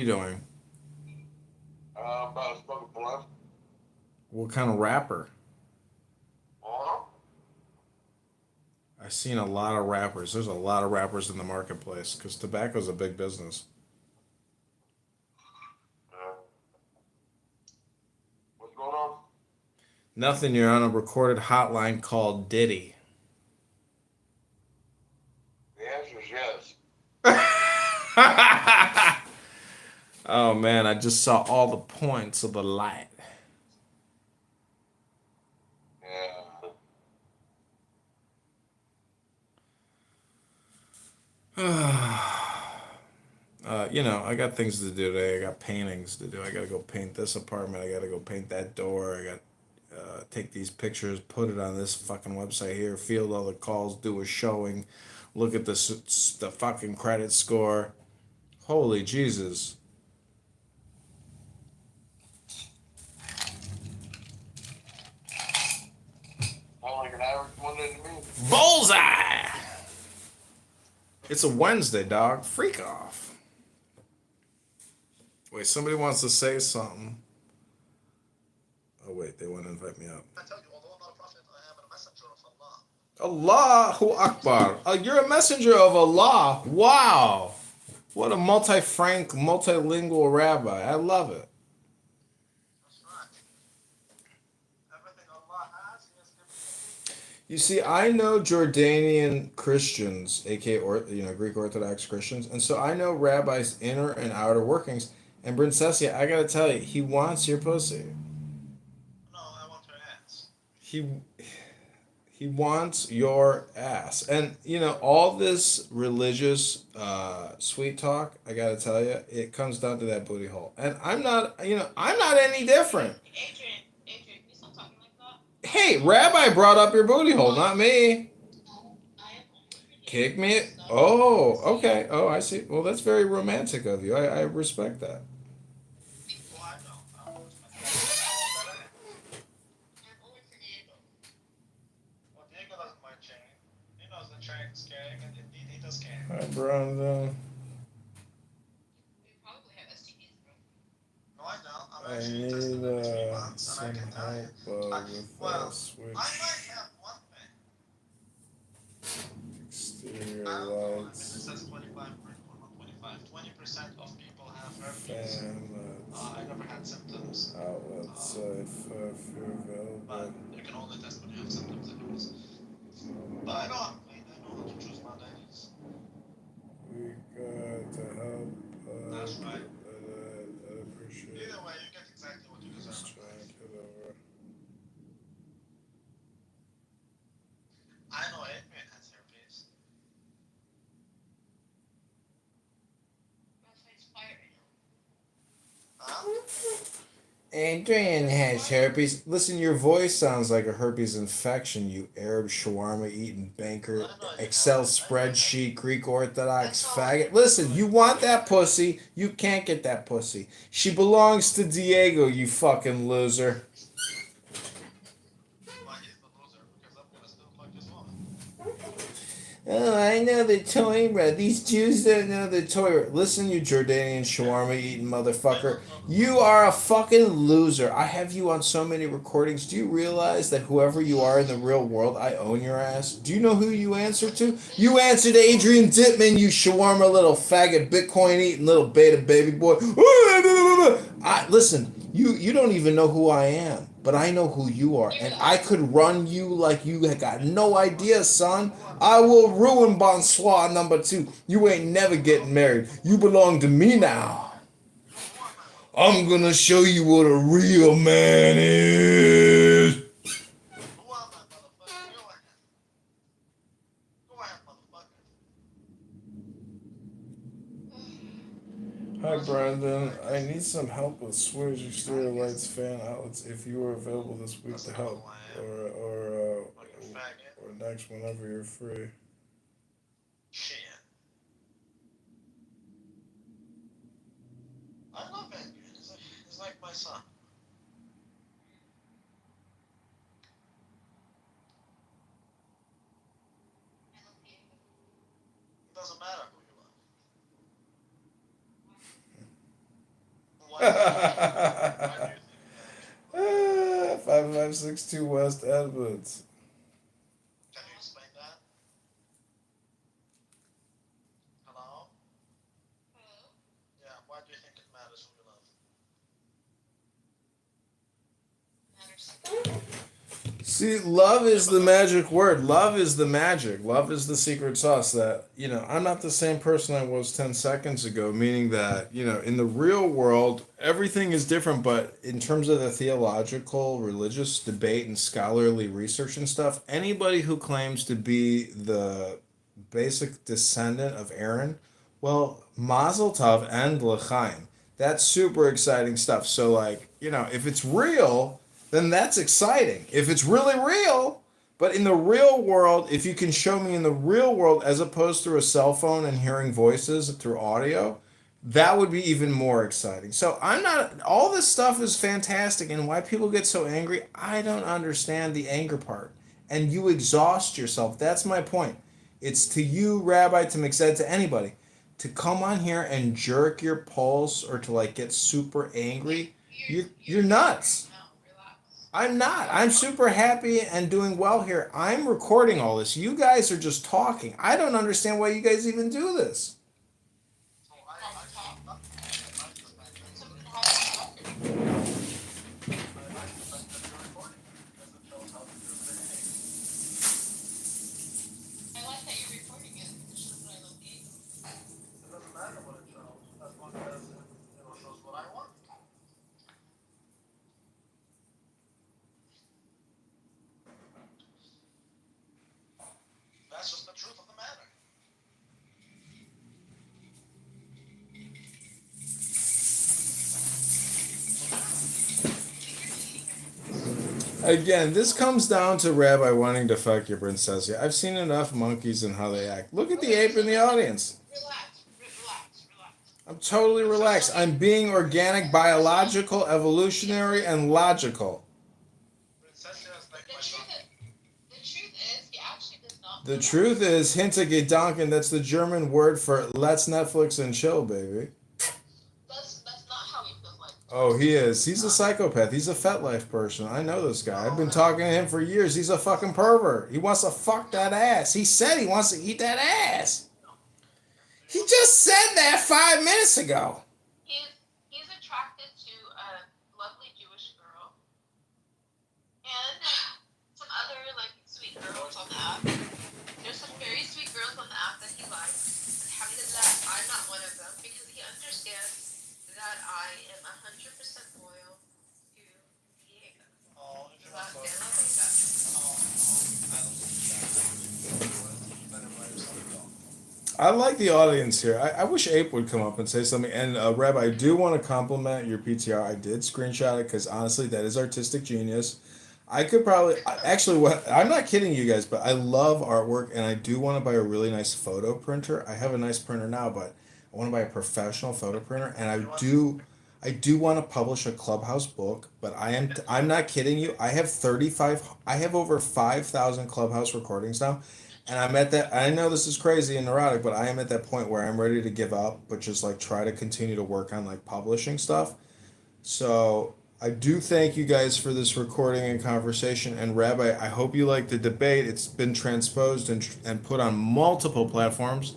you doing? About a smoking blunt. What kind of rapper? Uh-huh. I've seen a lot of rappers. There's a lot of rappers in the marketplace because tobacco's a big business. Uh, what's going on? Nothing, you're on a recorded hotline called Diddy. The answer is yes. Oh man, I just saw all the points of the light. Yeah. I got things to do today. I got paintings to do. I got to go paint this apartment. I got to go paint that door. I got take these pictures, put it on this fucking website here, field all the calls, do a showing, look at the fucking credit score. Holy Jesus. Sound like an average Monday to me. Bullseye! It's a Wednesday, dog. Freak off. Wait, somebody wants to say something. Oh, wait, they want to invite me up. I tell you, although I'm not a prophet, I am a messenger of Allah. Allahu Akbar. You're a messenger of Allah. Wow. What a multi-frank, multilingual rabbi. I love it. That's right. Everything Allah has, He has given me. You see, I know Jordanian Christians, aka Greek Orthodox Christians, and so I know rabbis' inner and outer workings. And Princessia, I gotta tell you, he wants your pussy. No, I want her ass. He he wants your ass. And all this religious sweet talk, I gotta tell you, it comes down to that booty hole. And I'm not any different. Adrian, you stop talking like that. Hey, Rabbi brought up your booty hole, not me. No, I am only Kick reading me? stuff Oh, so okay. Oh, I see. Well, that's very romantic of you. I respect that. Oh, I know. I will respect that. I want that ass. I'm only for Diego. Well, Diego doesn't mind sharing. He knows that sharing is caring, and indeed he does care. Hi, Brandon. We probably have STDs, bro. No, I know. I'm I actually need tested every 3 months, and I some can tell you. help with Well, I switch might have one thing. exterior I don't know. I mean, it lights, says 25, 20% of people have herpes. fan I never had symptoms, outlet side if you're but available. you can only test when you have symptoms, anyways. But I know I'm clean. I know how to choose my ladies. We got to help. That's right. I appreciate Either way, you get exactly what you deserve just in trying life. to get over. I know Adrian has herpes. My face fire right Huh? Adrian has herpes. Listen, your voice sounds like a herpes infection, you Arab shawarma eating banker, I know you have Excel it. I know you have it. spreadsheet, Greek Orthodox That's all faggot. good. That's Listen, all you good. want That's that okay. pussy, you can't get that pussy. She belongs to Diego, you fucking loser. Why he's the loser? Because I'm gonna still fuck his woman. Oh, I know the Torah. These Jews don't know the Torah. Listen, you Jordanian shawarma eating I motherfucker. don't know the You Torah. are a fucking loser. I have you on so many recordings. Do you realize that whoever you are in the real world, I own your ass? Do you know who you answer to? You answer to Adrian Dittman, you shawarma little faggot, Bitcoin eating little beta baby boy. Listen, you don't even know who I am, but I know who you are, Give me and that. I could run you like you had got no idea, son. Who am I? I will ruin Bonsoir number two. You ain't never getting Okay. married. You belong to me Who am now. I? Who am I, motherfucker? I'm gonna show you what a real man is. Who am I, motherfucker? Go ahead. Go ahead, motherfucker. Hi, Trust me, Brandon. I I can need some help with switch I exterior can lights, fan outlets. If you are available this week to doesn't know who help, I am. Fucking or faggot. next whenever you're free. Shit. I love Adrian. He's like my son. I love Diego. It doesn't matter who you love. Why? Why do you think that? 5562 West Edmonds. Can you explain that? Hello? Hello? Yeah, why do you think it matters who you love? Matters. See, love is the magic word. Love is the magic. Love is the secret sauce that, I'm not the same person I was 10 seconds ago, meaning that, in the real world, everything is different, but in terms of the theological, religious debate and scholarly research and stuff, anybody who claims to be the basic descendant of Aaron, well, Mazel Tov and L'chaim. That's super exciting stuff. So, like, if it's real, then that's exciting. If it's really real, but in the real world, if you can show me in the real world as opposed to a cell phone and hearing voices through audio, that would be even more exciting. So I'm not, all this stuff is fantastic, and why people get so angry, I don't understand the anger part. And you exhaust yourself. That's my point. It's to you, Rabbi, to Mixed, to anybody, to come on here and jerk your pulse or to like get super angry. You're nuts. No, relax. I'm not. I'm super happy and doing well here. I'm recording all this. You guys are just talking. I don't understand why you guys even do this. So I just like that So we can have a record. I like the fact that you're recording because it shows how you behave. I like that you're recording it. It shows that I love the Eagles. It doesn't matter what it shows, as long as it shows what I want. That's just the truth of the matter. Again, this comes down to Rabbi wanting to fuck your princess. I've seen enough monkeys and how they act. Look at the ape in the audience. Relax. Relax. I'm totally relaxed. I'm being organic, biological, evolutionary, and logical. Princess has like The my truth son. is, the truth is, he actually does not. The truth is, Hintergedanken, that's the German word for let's Netflix and chill, baby. That's not how he feels like. Oh, he is. He's a psychopath. He's a FetLife person. I know this guy. I've been talking to him for years. He's a fucking pervert. He wants to fuck that ass. He said he wants to eat that ass. He just said that 5 minutes ago. He's attracted to a lovely Jewish girl and some other like sweet girls on the app. There's some very sweet girls on the app that he likes. Alhamdulillah, I'm not one of them because he understands that I am 100% loyal to Diego. Oh, if you're not Sebastian, so. I'll take that. No, I don't think that. You better buy yourself a dog. I like the audience here. I wish Ape would come up and say something. And Rabbi, I do want to compliment your PTR. I did screenshot it because honestly, that is artistic genius. I could probably actually. What I'm not kidding you guys, but I love artwork, and I do want to buy a really nice photo printer. I have a nice printer now, but I want to buy a professional photo printer, and I do want to publish a Clubhouse book. But I'm not kidding you. I have 35. I have over 5,000 Clubhouse recordings now. And I'm at that, I know this is crazy and neurotic, but I am at that point where I'm ready to give up, but just like try to continue to work on like publishing stuff. So I do thank you guys for this recording and conversation. And Rabbi, I hope you like the debate. It's been transposed and put on multiple platforms.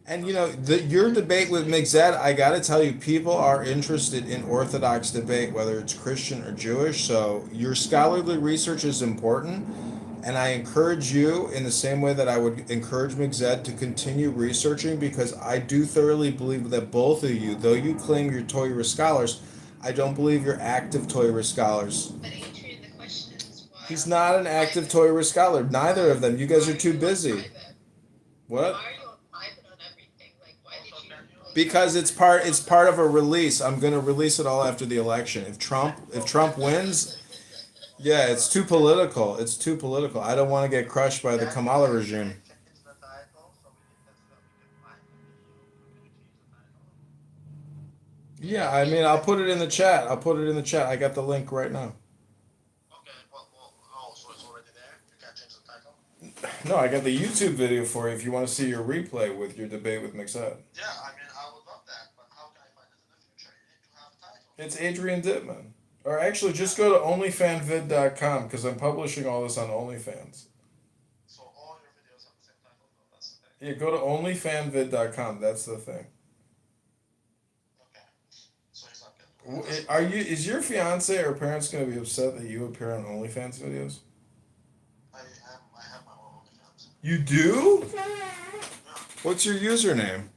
And your debate with Migzed, I gotta tell you, people are interested in Orthodox debate, whether it's Christian or Jewish. So your scholarly research is important. And I encourage you in the same way that I would encourage Migzed to continue researching because I do thoroughly believe that both of you, though you claim you're Torah scholars, I don't believe you're active Torah scholars. But Adrian, the question is why He's are not you an active private? Torah scholar. Neither of them. You guys Why are too you on busy. private? What? Why are you on private on everything? Like, why did Also, you? can you? Because it's part of a release. I'm gonna release it all after the election. If Trump wins, yeah, it's too political. It's too political. I don't want to get crushed by the Kamala regime. Change the title so we can find the title. Yeah, I mean, I'll put it in the chat. I got the link right now. Okay, oh, so it's already there? You can't change the title? No, I got the YouTube video for you if you want to see your replay with your debate with Mixed. Yeah, I mean, I would love that, but how can I find it in the future? You need to have a title. It's Adrian Dittman. Or actually, just go to onlyfanvid.com because I'm publishing all this on OnlyFans. So all your videos have the same title, though. That's the thing. Yeah, go to onlyfanvid.com. That's the thing. Okay. So he's not gonna do it. Are you? Is your fiance or parents gonna be upset that you appear on OnlyFans videos? I have my own OnlyFans. You do? Yeah. What's your username?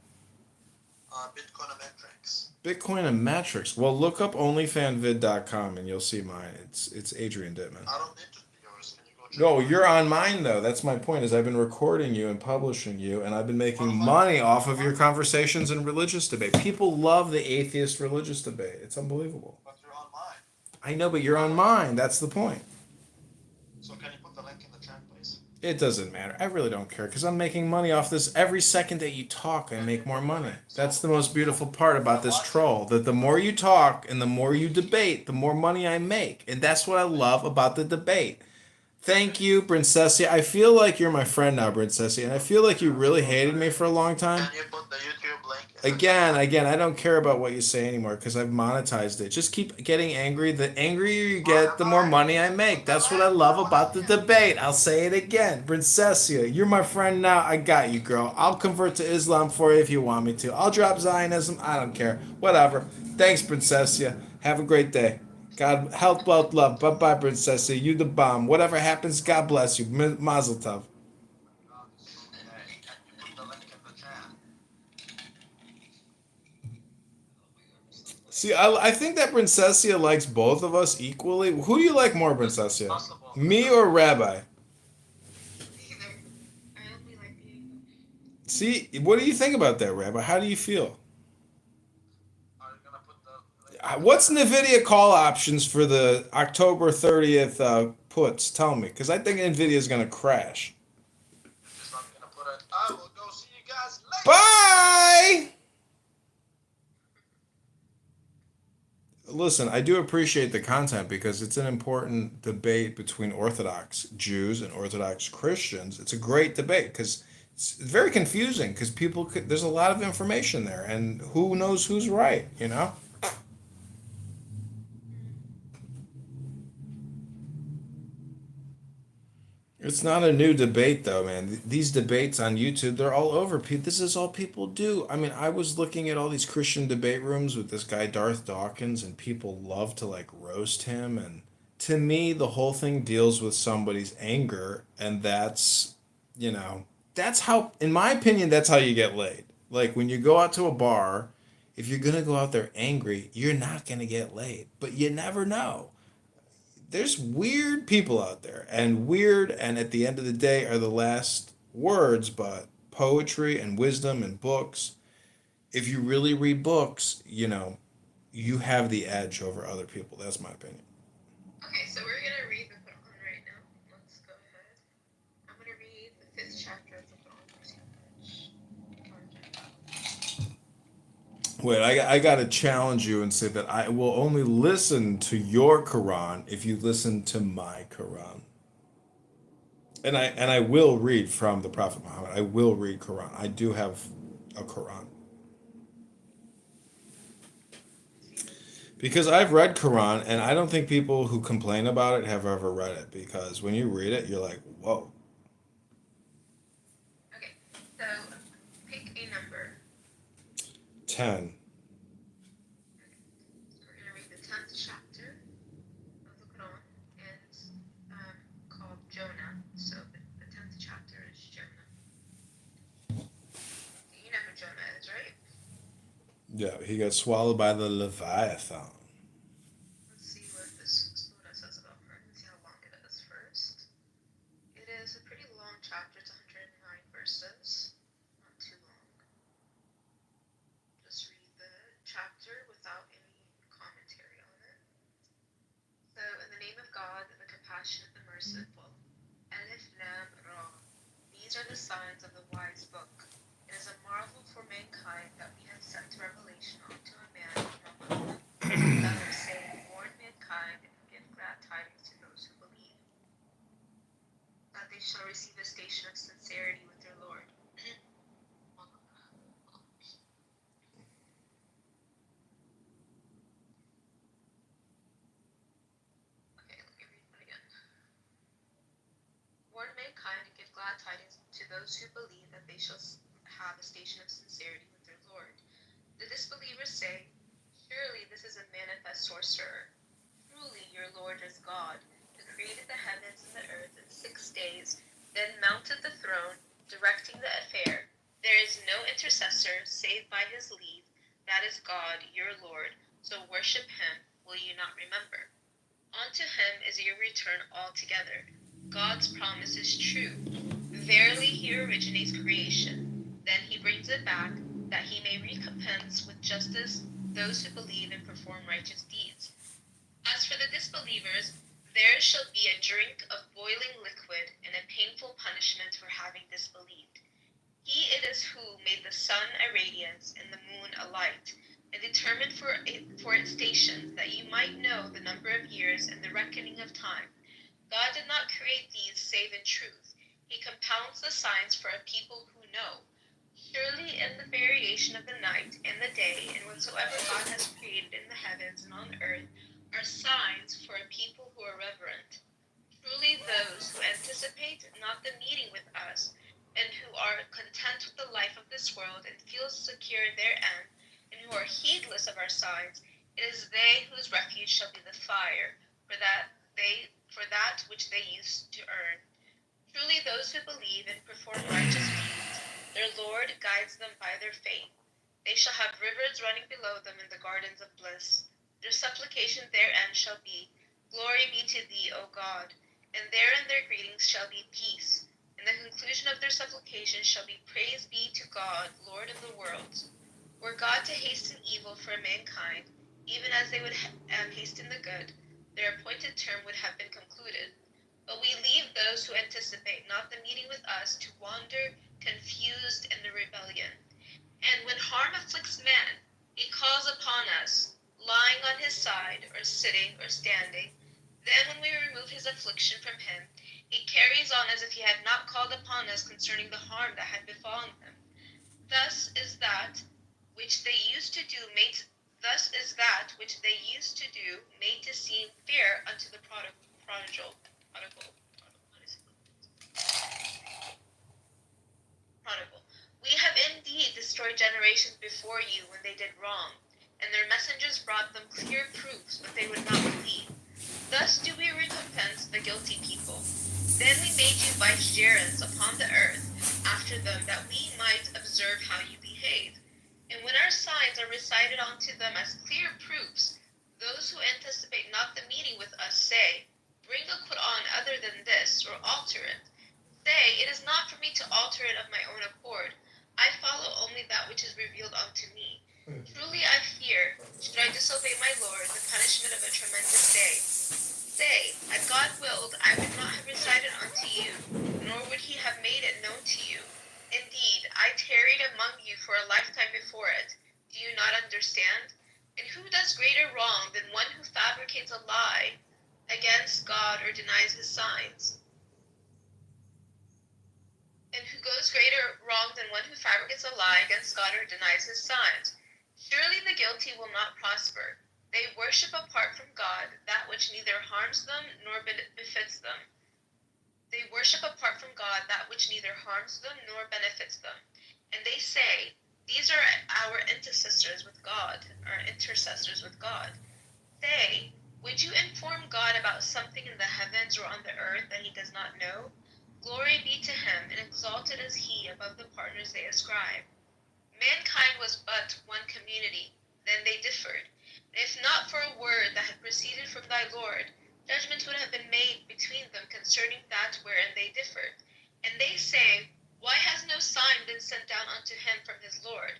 Bitcoinometrics. Bitcoin and Matrix. Well, look up onlyfanvid.com and you'll see mine. It's Adrian Dittman. I don't need to be yours. Can you go check No, mine? you're on mine though. That's my point. Is I've been recording you and publishing you, and I've been making money off of your conversations and religious debate. People love the atheist religious debate. It's unbelievable. But you're on mine. I know, but you're on mine. That's the point. So can you put the link in the chat, please? It doesn't matter. I really don't care because I'm making money off this. Every second that you talk, I make more money. That's the most beautiful part about this troll. That the more you talk and the more you debate, the more money I make. And that's what I love about the debate. Thank you, Princessia. I feel like you're my friend now, Princessia, and I feel like you really hated me for a long time. Can you put the YouTube link in the Again, I don't care about what you say anymore because I've monetized it. Just keep getting angry. The angrier you get, the more money I make. That's what I love about the debate. I'll say it again. Princessia, you're my friend now. I got you, girl. I'll convert to Islam for you if you want me to. I'll drop Zionism. I don't care. Whatever. Thanks, Princessia. Have a great day. God, health, wealth, love. Bye-bye, Princessia. You the bomb. Whatever happens, God bless you. Mazel tov. Can you put the link in the chat? See, I think that Princessia likes both of us equally. Who do you like more, Princessia? Possible. Me or Rabbi? Either. I only like being. See, what do you think about that, Rabbi? How do you feel? Are you gonna put the link? What's NVIDIA call options for the October 30th puts? Tell me, because I think NVIDIA is going to crash. Just not gonna put it. I will go see you guys later. Bye! Listen, I do appreciate the content because it's an important debate between Orthodox Jews and Orthodox Christians. It's a great debate because it's very confusing because there's a lot of information there and who knows who's right, you know? It's not a new debate, though, man. These debates on YouTube, they're all over. This is all people do. I mean, I was looking at all these Christian debate rooms with this guy, Darth Dawkins, and people love to, like, roast him. And to me, the whole thing deals with somebody's anger. And that's, that's how, in my opinion, that's how you get laid. Like, when you go out to a bar, if you're going to go out there angry, you're not going to get laid. But you never know. There's weird people out there, and at the end of the day are the last words, but poetry and wisdom and books, if you really read books, you have the edge over other people. That's my opinion. Okay, so we're gonna read the Quran right now. Let's go ahead. I'm gonna read the 5th chapter of the Quran. Wait, I got to challenge you and say that I will only listen to your Quran if you listen to my Quran. And I will read from the Prophet Muhammad. I will read Quran. I do have a Quran. Because I've read Quran, and I don't think people who complain about it have ever read it. Because when you read it, you're like, whoa. Okay, so pick a number. 10. We're gonna read the 10th chapter of the Quran, and called Jonah. So the 10th chapter is Jonah. You know who Jonah is, right? Yeah, he got swallowed by the Leviathan. Let's see what this surah says about her. Let's see how long it is first. It is a pretty long chapter. It's 109 verses. Not too long. Just read the chapter without any commentary on it. So, in the name of God, the compassionate, the merciful. Alif Lam Ra. These are the signs of the wise book. It is a marvel for mankind that we have sent revelation unto a man, Muhammad, that will say, warn mankind and give glad tidings to those who believe, that they shall receive a station of sincerity with their Lord. those who believe that they shall have a station of sincerity with their Lord. The disbelievers say, "Surely this is a manifest sorcerer. Truly your Lord is God, who created the heavens and the earth in 6 days, then mounted the throne, directing the affair. There is no intercessor save by his leave. That is God, your Lord. So worship him. Will you not remember? Unto him is your return altogether. God's promise is true. Verily he originates creation. Then he brings it back, that he may recompense with justice those who believe and perform righteous deeds. As for the disbelievers, there shall be a drink of boiling liquid and a painful punishment for having disbelieved. He it is who made the sun a radiance and the moon a light, and determined for its stations, that you might know the number of years and the reckoning of time. God did not create these save in truth. He compounds the signs for a people who know. Surely in the variation of the night and the day, and whatsoever God has created in the heavens and on earth, are signs for a people who are reverent. Truly those who anticipate not the meeting with us, and who are content with the life of this world and feel secure in their end, and who are heedless of our signs, it is they whose refuge shall be the fire, for that which they used to earn. Truly those who believe and perform righteous deeds, their Lord guides them by their faith. They shall have rivers running below them in the gardens of bliss. Their supplication therein shall be, Glory be to thee, O God. And therein their greetings shall be peace. And the conclusion of their supplication shall be, Praise be to God, Lord of the worlds. Were God to hasten evil for mankind, even as they would hasten the good, their appointed term would have been concluded. But we leave those who anticipate not the meeting with us to wander, confused in the rebellion. And when harm afflicts man, he calls upon us, lying on his side, or sitting, or standing. Then when we remove his affliction from him, he carries on as if he had not called upon us concerning the harm that had befallen him. Thus is that which they used to do made to seem fair unto the prodigal. We have indeed destroyed generations before you when they did wrong, and their messengers brought them clear proofs, but they would not believe. Thus do we recompense the guilty people. Then we made you vicegerents upon the earth after them, that we might observe how you behave. And when our signs are recited unto them as clear proofs, those who anticipate not the meeting with us say, Bring a put on other than this, or alter it. Say, It is not for me to alter it of my own accord. I follow only that which is revealed unto me. Truly I fear, should I disobey my Lord, the punishment of a tremendous day. Say, Had God willed, I would not have recited unto you, nor would he have made it known to you. Indeed, I tarried among you for a lifetime before it. Do you not understand? And who does greater wrong than one who fabricates a lie against God or denies his signs? And who goes greater wrong than one who fabricates a lie against God or denies his signs? Surely the guilty will not prosper. They worship apart from God that which neither harms them nor befits them. They worship apart from God that which neither harms them nor benefits them. And they say, These are our intercessors with God. Say, Would you inform God about something in the heavens or on the earth that he does not know? Glory be to him, and exalted is he above the partners they ascribe. Mankind was but one community, then they differed. And if not for a word that had proceeded from thy Lord, judgment would have been made between them concerning that wherein they differed. And they say, Why has no sign been sent down unto him from his Lord?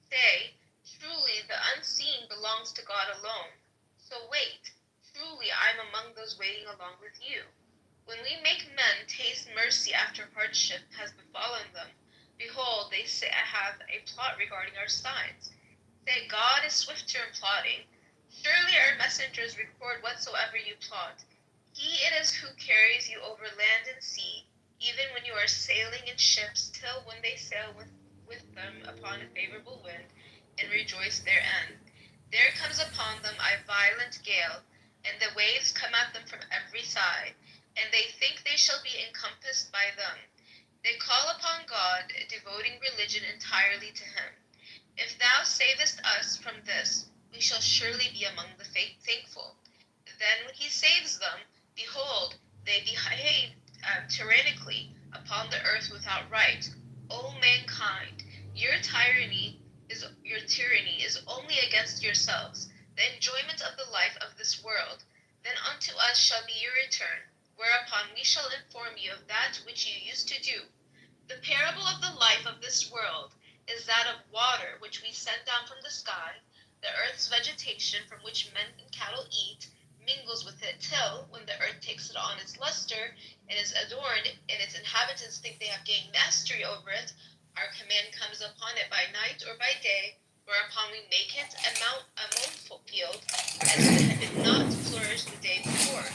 Say, Truly the unseen belongs to God alone. So wait, truly I am among those waiting along with you. When we make men taste mercy after hardship has befallen them, behold, they say, have a plot regarding our signs. Say, God is swifter in plotting. Surely our messengers record whatsoever you plot. He it is who carries you over land and sea, even when you are sailing in ships, till when they sail with them upon a favorable wind, and rejoice therein. There comes upon them a violent gale, and the waves come at them from every side, and they think they shall be encompassed by them. They call upon God, devoting religion entirely to him. If thou savest us from this, we shall surely be among the thankful. Then when he saves them, behold, they behave tyrannically upon the earth without right. O mankind, your tyranny is only against yourselves, the enjoyment of the life of this world. Then unto us shall be your return, whereupon we shall inform you of that which you used to do. The parable of the life of this world is that of water which we send down from the sky. The earth's vegetation, from which men and cattle eat, mingles with it till, when the earth takes it on its luster and is adorned, and its inhabitants think they have gained mastery over it, our command comes upon it by night or by day, whereupon we make it a mournful field, as if it had not flourished the day before.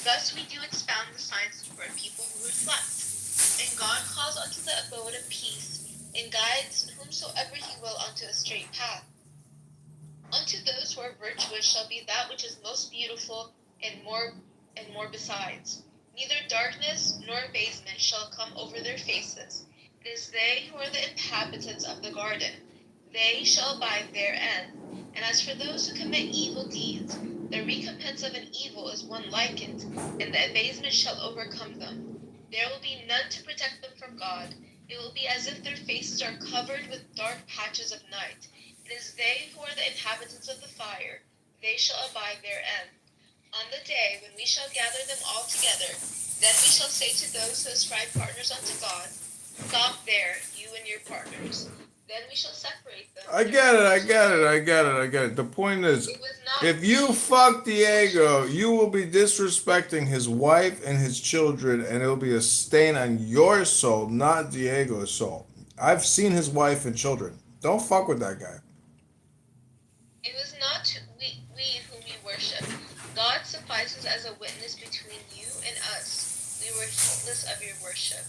Thus we do expound the science for a people who reflect. And God calls unto the abode of peace, and guides whomsoever he will unto a straight path. Unto those who are virtuous shall be that which is most beautiful, and more besides. Neither darkness nor abasement shall come over their faces. It is they who are the inhabitants of the garden. They shall abide therein. And as for those who commit evil deeds, the recompense of an evil is one like it, and the abasement shall overcome them. There will be none to protect them from God. It will be as if their faces are covered with dark patches of night. It is they who are the inhabitants of the fire. They shall abide therein. On the day when we shall gather them all together, then we shall say to those who ascribe partners unto God, stop there, you and your partners. Then we shall separate them. I get it. The point is, It was not if you fuck Diego, you will be disrespecting his wife and his children, and it'll be a stain on your soul, not Diego's soul. I've seen his wife and children. Don't fuck with that guy. It was not we whom you worship. God suffices as a witness between you and us. We were heedless of your worship.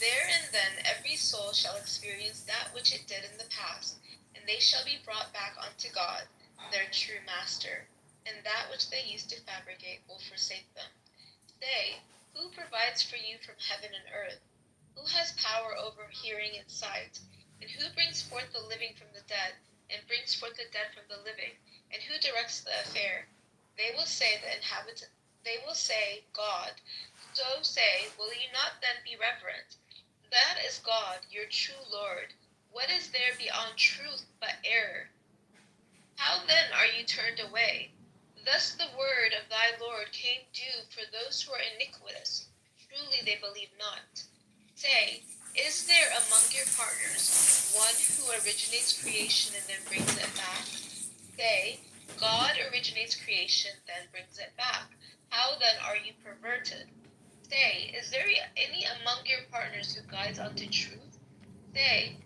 There and then every soul shall experience that which it did in the past, and they shall be brought back unto God, their true master, and that which they used to fabricate will forsake them. Say, who provides for you from heaven and earth? Who has power over hearing and sight? And who brings forth the living from the dead, and brings forth the dead from the living? And who directs the affair? They will say God. So say, will you not then be reverent? That is God, your true Lord. What is there beyond truth but error? How then are you turned away? Thus the word of thy Lord came due for those who are iniquitous. Truly they believe not. Say, is there among your partners one who originates creation and then brings it back? Say, God originates creation, then brings it back. How then are you perverted? Say, is there any among your partners who guides unto truth? Say,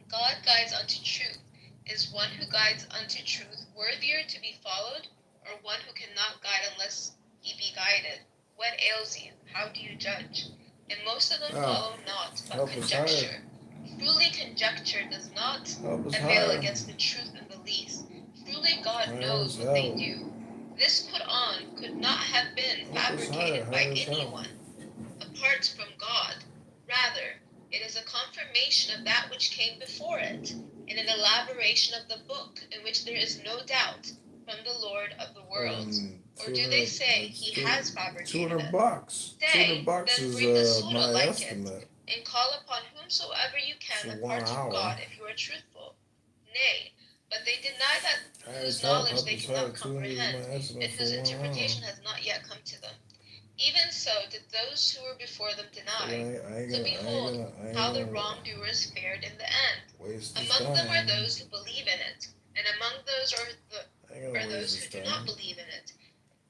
God guides unto truth. Is one who guides unto truth worthier to be followed, or one who cannot guide unless he be guided? What ails you? How do you judge? And most of them follow not, but conjecture. Truly conjecture does not avail against the truth in the least. Truly God knows what they do. This put on could not have been fabricated by anyone apart from God. Rather, it is a confirmation of that which came before it, and an elaboration of the book in which there is no doubt from the Lord of the world. Or do they say he has fabricated it? $200. Say, $200 then bring the is soda my like estimate. it, and call upon whomsoever you can For apart 1 from hour. God, if you are truthful. Nay, but they deny that I whose tell knowledge they Papa cannot Sal, 200 is comprehend, my estimate and for whose 1 interpretation hour. has not yet come to them. Even so did those who were before them deny. So behold how the wrongdoers fared in the end. Waste this Among them are time. those who believe in it, and among those are those who do not believe in it.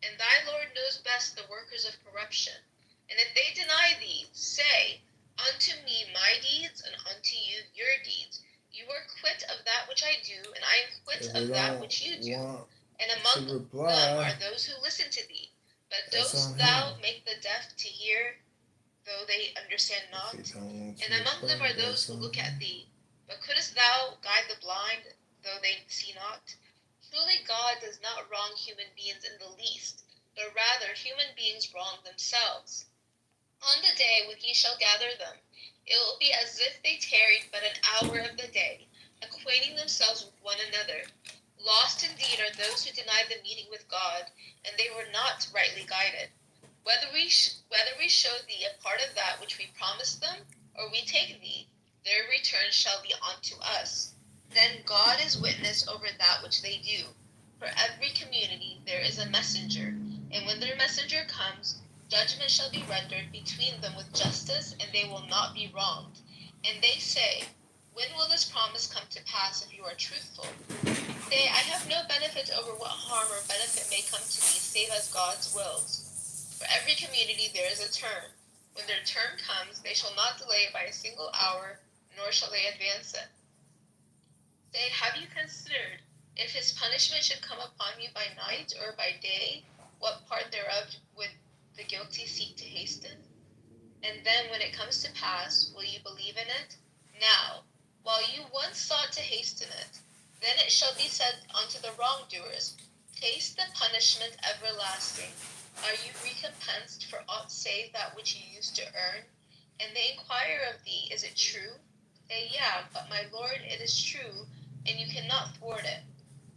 And thy Lord knows best the workers of corruption. And if they deny thee, say, unto me my deeds, and unto you your deeds. You are quit of that which I do, and I am quit If of they that don't which you do. want And to among them reply, are those who listen to thee. But that's dost on thou him. make the deaf to hear, though they understand not? If they don't want to And among them reply, are those that's who on look him. at thee. But couldst thou guide the blind, though they see not? Truly God does not wrong human beings in the least, but rather human beings wrong themselves. On the day when he shall gather them, it will be as if they tarried but an hour of the day, acquainting themselves with one another. Lost indeed are those who deny the meeting with God, and they were not rightly guided. Whether we show thee a part of that which we promised them, or we take thee, their return shall be unto us. Then God is witness over that which they do. For every community there is a messenger, and when their messenger comes, judgment shall be rendered between them with justice, and they will not be wronged. And they say, when will this promise come to pass if you are truthful? Say, I have no benefit over what harm or benefit may come to me, save as God's wills. For every community there is a term. When their term comes, they shall not delay it by a single hour, nor shall they advance it. Say, have you considered, if his punishment should come upon you by night or by day, what part thereof would the guilty seek to hasten? And then when it comes to pass, will you believe in it? Now, while you once sought to hasten it, then it shall be said unto the wrongdoers, taste the punishment everlasting. Are you recompensed for aught save that which you used to earn? And they inquire of thee, is it true? Say, yeah, but my Lord, it is true, and you cannot thwart it.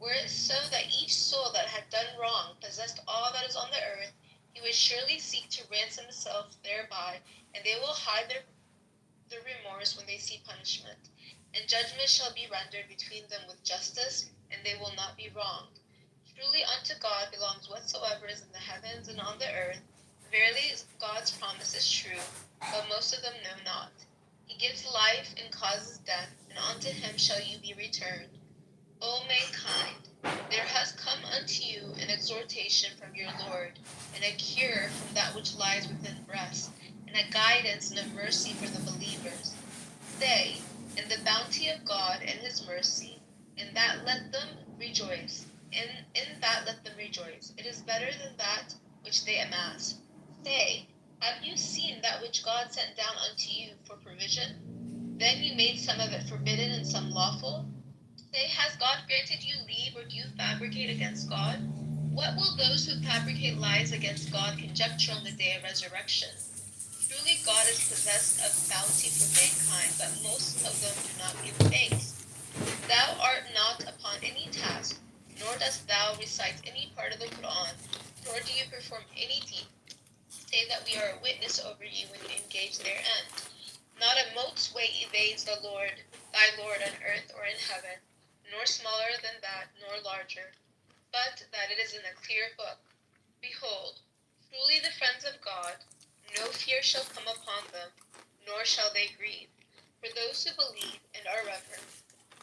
Were it so that each soul that had done wrong possessed all that is on the earth, he would surely seek to ransom himself thereby, and they will hide their remorse when they see punishment. And judgment shall be rendered between them with justice, and they will not be wronged. Truly unto God belongs whatsoever is in the heavens and on the earth. Verily God's promise is true, but most of them know not. He gives life and causes death, and unto him shall you be returned. O mankind, there has come unto you an exhortation from your Lord, and a cure from that which lies within breast, and a guidance and a mercy for the believers. Say, in the bounty of God and his mercy, in that let them rejoice. In that let them rejoice. It is better than that which they amass. Say, have you seen that which God sent down unto you for provision? Then you made some of it forbidden and some lawful. Say, has God granted you leave, or do you fabricate against God? What will those who fabricate lies against God conjecture on the day of resurrection? Truly God is possessed of bounty for mankind, but most of them do not give thanks. Thou art not upon any task, nor dost thou recite any part of the Quran, nor do you perform any deed, save that we are a witness over you when you engage therein. Not a mote's way evades thy Lord on earth or in heaven, nor smaller than that, nor larger, but that it is in a clear book. Behold, truly the friends of God, no fear shall come upon them, nor shall they grieve. For those who believe and are reverent,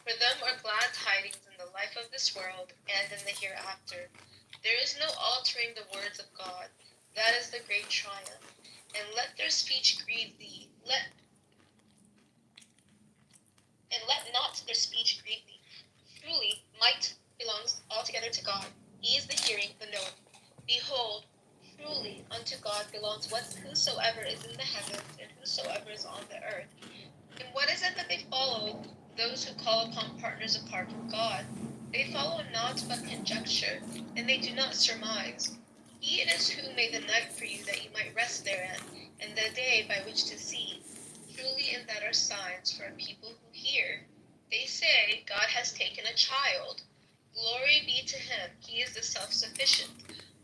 for them are glad tidings in the life of this world and in the hereafter. There is no altering the words of God. That is the great triumph. And let their speech grieve thee. Let not their speech grieve thee. Truly, might belongs altogether to God. He is the hearing, the knowing. Behold, truly unto God belongs whosoever is in the heavens and whosoever is on the earth. And what is it that they follow? Those who call upon partners apart from God. They follow not but conjecture, and they do not surmise. He it is who made the night for you that you might rest therein, and the day by which to see. Truly in that are signs for a people who hear. They say, God has taken a child. Glory be to him, he is the self-sufficient.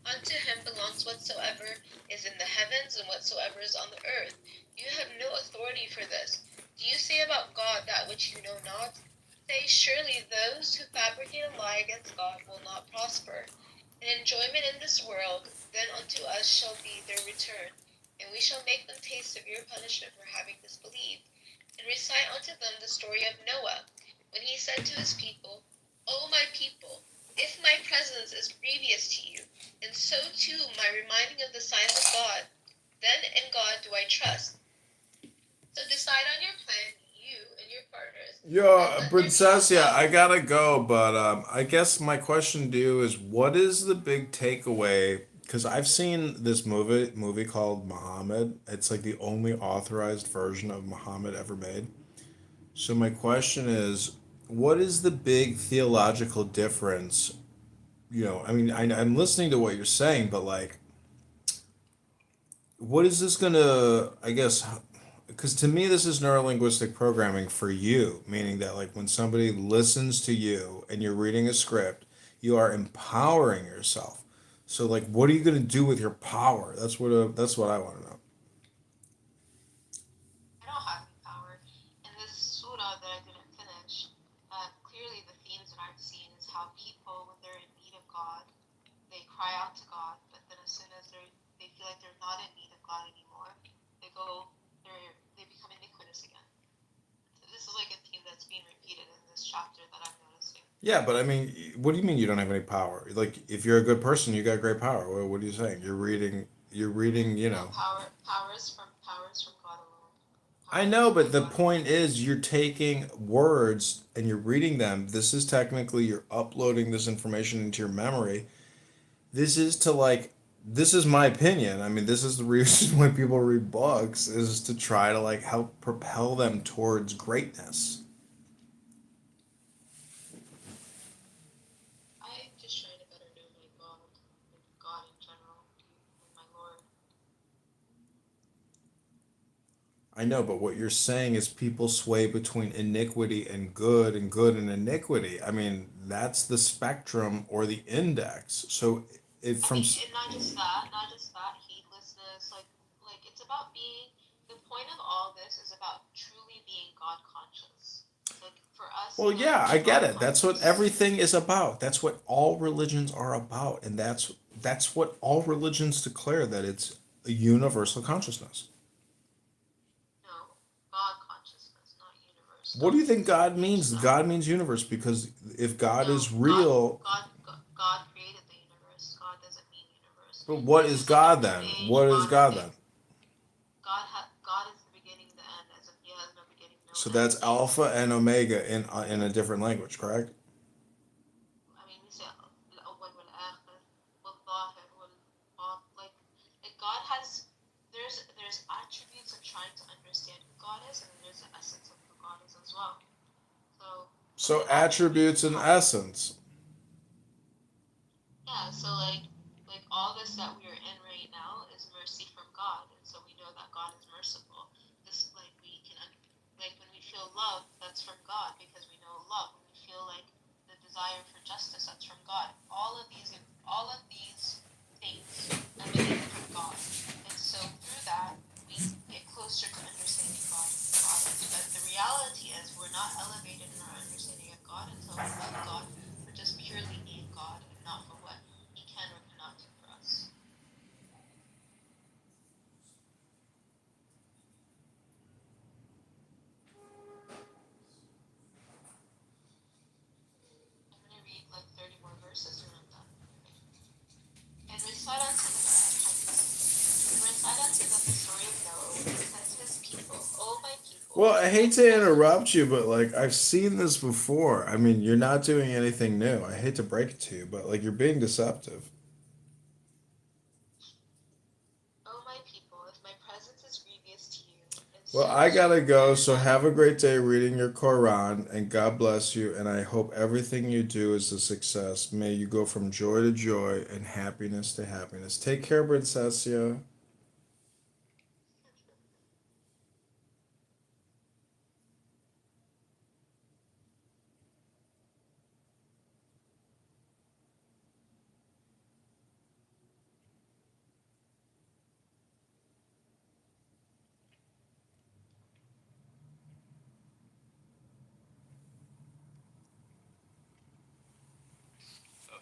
Unto him belongs whatsoever is in the heavens and whatsoever is on the earth. You have no authority for this. Do you say about God that which you know not? Say, surely those who fabricate a lie against God will not prosper. An enjoyment in this world, then unto us shall be their return, and we shall make them taste severe punishment for having disbelieved. And recite unto them the story of Noah, when he said to his people, O my people, if my presence is grievous to you, and so too my reminding of the signs of God, then in God do I trust. So decide on your plan, you and your partners. Yo, Princess, yeah, I gotta go, but I guess my question to you is, what is the big takeaway? Because I've seen this movie called Muhammad. It's like the only authorized version of Muhammad ever made. So my question is, what is the big theological difference? I mean, I'm listening to what you're saying, but like, what is this gonna, I guess, because to me this is neurolinguistic programming for you, meaning that like when somebody listens to you and you're reading a script, you are empowering yourself. So like, what are you gonna do with your power? That's what I want to know. I don't have any power. In this surah that I didn't finish, clearly the themes that I've seen is how people, when they're in need of God, they cry out to God, but then as soon as they feel like they're not in need of God anymore, they become iniquitous again. So this is like a theme that's being repeated in this chapter that I'm noticing. Yeah, but I mean, what do you mean you don't have any power? Like, if you're a good person, you got great power. What are you saying? You're reading, you No know. powers from God alone. I Power know, comes but from the God alone. point is you're taking words and you're reading them. This is technically you're uploading this information into your memory. This is to like this is my opinion. I mean, this is the reason why people read books is to try to like help propel them towards greatness. I just try to better know my God, and God in general, and my Lord. I know, but what you're saying is people sway between iniquity and good and iniquity. I mean, that's the spectrum or the index. So it I from mean, and not just that, heedlessness, like it's about being. The point of all this is about truly being God conscious. Like for us well, to yeah, I be get God it. That's what conscious. everything is about. That's what all religions are about, and that's what all religions declare that it's a universal consciousness. No, God consciousness, not universe. What do Don't you think God confuse means? that. God means universe because if God No, is real, God created the universe. God doesn't mean universe. but what It's is just like God if you then? say What is God God then? God is the beginning, the end, as if He has no beginning, no So end. that's alpha and omega in a different language, correct? I mean, we say الأول والآخر والظاهر والباطن. Like God has there's attributes of trying to understand who God is, and then there's the essence of who God is as well. So with So the attributes attributes, and essence. yeah. So like all this that we are in right now is mercy from God, and so we know that God is merciful. This like we can like when we feel love, that's from God because we know love. When we feel like the desire for justice, that's from God. All of these things emanate from God, and so through that we get closer to understanding God and who God is. But the reality is we're not elevated in our understanding of God until we love God for just purely being God and not for what He can or cannot do for us. I'm gonna read like 30 more verses and I'm done. And recite unto them, and recite unto them the story of Noah when he said to his people, O my people, Well, I my hate to presence. interrupt you, but like I've seen this before. I mean, you're not doing anything new. I hate to break it to you, but like you're being deceptive. O my people, if my presence is grievous to you, and Well, I search gotta you go, and so have a great day reading your Quran, and God bless you, and I hope everything you do is a success. May you go from joy to joy and happiness to happiness. Take care, Princessia.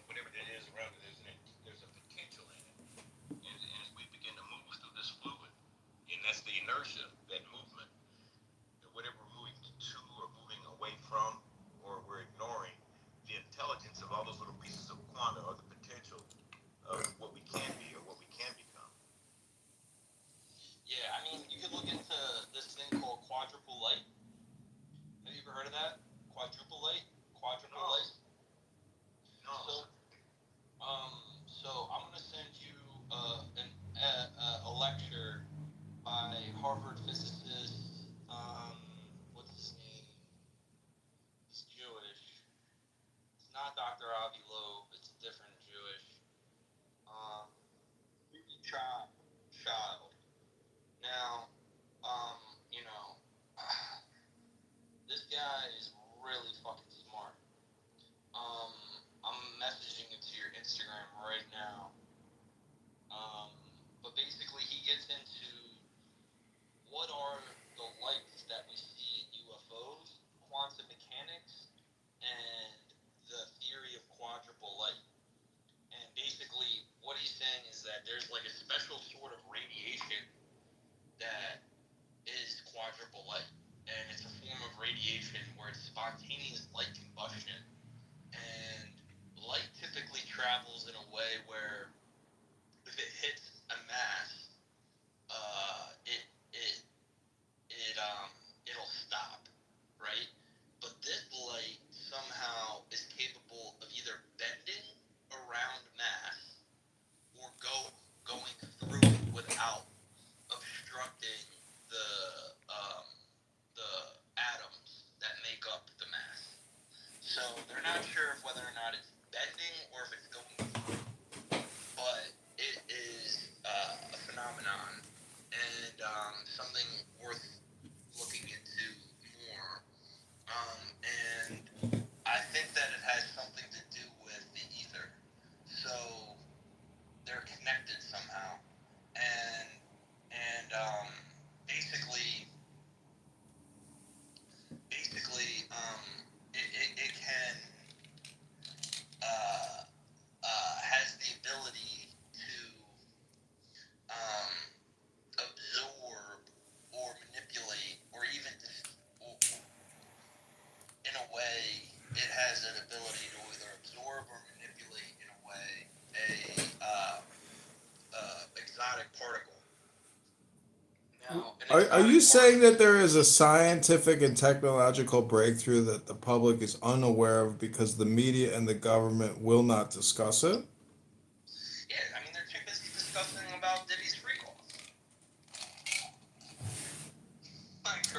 Whatever it is around it, there's a potential in it. And as we begin to move now. But basically, he gets into what are the lights that we see in UFOs, quantum mechanics, and the theory of quadruple light. And basically, what he's saying is that there's like a special sort of radiation that is quadruple light. And it's a form of radiation where it's spontaneous light combustion. And light typically travels in a way where if it hits a mass, it'll stop, right? But this light somehow is capable of either bending around mass or going through it without obstructing the atoms that make up the mass. So they're not sure of whether or not it's bending or if it's going through, but it is a phenomenon and something worth looking into more. And I think that it has something to do with the ether. So they're connected somehow. And basically, it can has the ability to absorb or manipulate or even in a way it has an ability to either absorb or manipulate in a way a exotic particle. Now, Are you saying that there is a scientific and technological breakthrough that the public is unaware of because the media and the government will not discuss it? Yeah, I mean, they're too busy discussing about Diddy's freak off.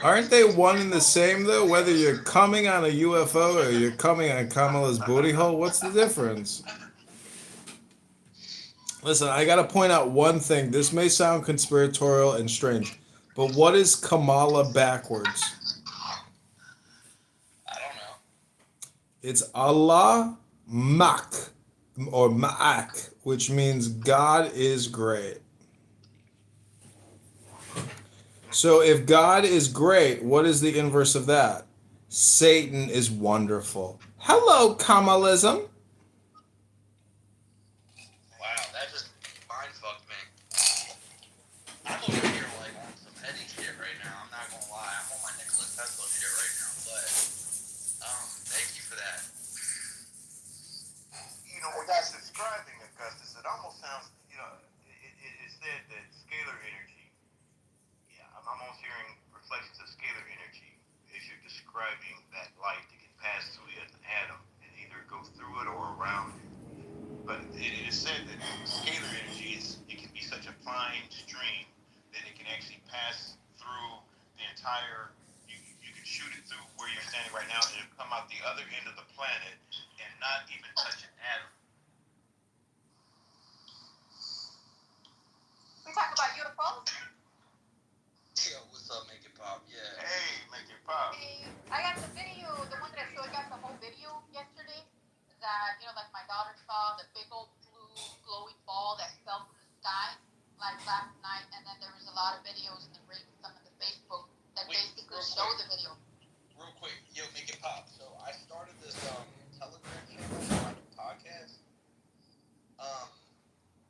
Aren't they one and the same though? Whether you're coming on a UFO or you're coming on Kamala's booty hole, what's the difference? Listen, I gotta point out one thing. This may sound conspiratorial and strange, but what is Kamala backwards? I don't know. It's Allah Mak or Ma'ak, which means God is great. So if God is great, what is the inverse of that? Satan is wonderful. Hello, Kamalism. Wow, that just mind fucked me. I'm over here like on some heady shit right now. I'm not gonna lie. I'm on my Nicholas Tesla shit right now. But thank you for that. You know, what that's describing, Augustus, it almost sounds, it said that scalar energy, I'm almost hearing reflections of scalar energy as you're describing that light that can pass through an atom and either go through it or around it. But it is said that scalar energy it can be such a fine stream that it can actually pass through the entire, you can shoot it through where you're standing right now and it'll come out the other end of the planet and not even touch an atom. We talk about UFOs. Yo, what's up, Make It Pop? Yeah. Hey, make it pop. I got the video, the one that I showed you guys the whole video yesterday. That like my daughter saw the big old blue glowing ball that fell from the sky like last night, and then there was a lot of videos in the ring, some of the Facebook that basically show the video. Real quick, yo, Make It Pop. So I started this Telegram channel on a podcast,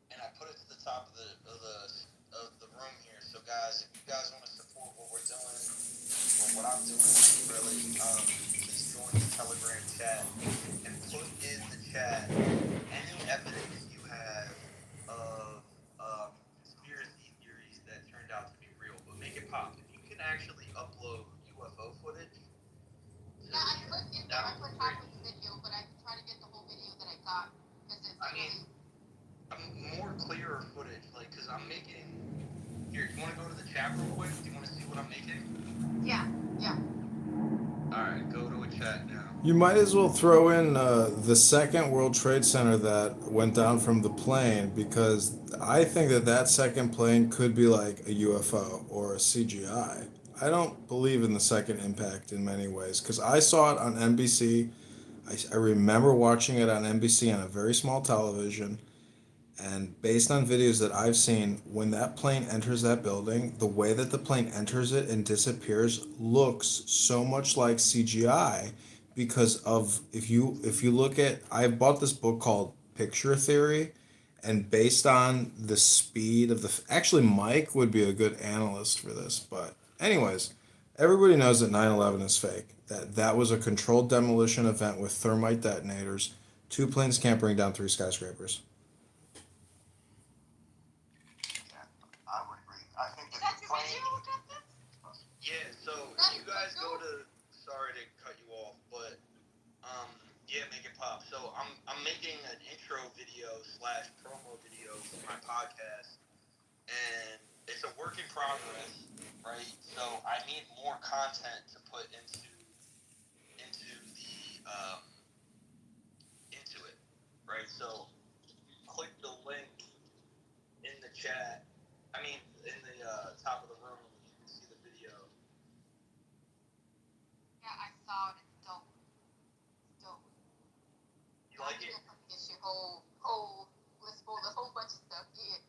and I put it to the top of the room here. So guys, if you guys want to support what we're doing or what I'm doing, really, please join the Telegram chat and put in the chat any evidence you have of conspiracy theories that turned out to be real. But Make It Pop. If you can actually upload UFO footage. Yeah, I put in there. I put half of the video, but I try to get the whole video that I got because it's. I mean, I'm more clearer footage, like, cause I'm making. Here, you want to go to the chat real quick? Do you want to see what I'm making? Yeah. All right, go to a chat now. You might as well throw in the second World Trade Center that went down from the plane, because I think that second plane could be like a UFO or a CGI. I don't believe in the second impact in many ways, because I saw it on NBC. I remember watching it on NBC on a very small television, And based on videos that I've seen, when that plane enters that building, the way that the plane enters it and disappears looks so much like CGI because of if you look at I bought this book called Picture Theory, and based on the speed of the actually Mike would be a good analyst for this, but anyways, everybody knows that 9/11 is fake. That was a controlled demolition event with thermite detonators. Two planes can't bring down three skyscrapers. Yeah, I would agree. I think Is that that the your plane. video, Captain? Yeah, so you guys go to. Sorry to cut you off, but yeah, make it pop. So I'm making an intro video / promo video for my podcast, and it's a work in progress, right? So I need more content to put into it, right? So click the link in the chat. I mean, in the top of the room, you can see the video. Yeah, I saw it. It's dope. It's dope. You like it? It's your whole list full of a whole bunch of stuff. Yeah.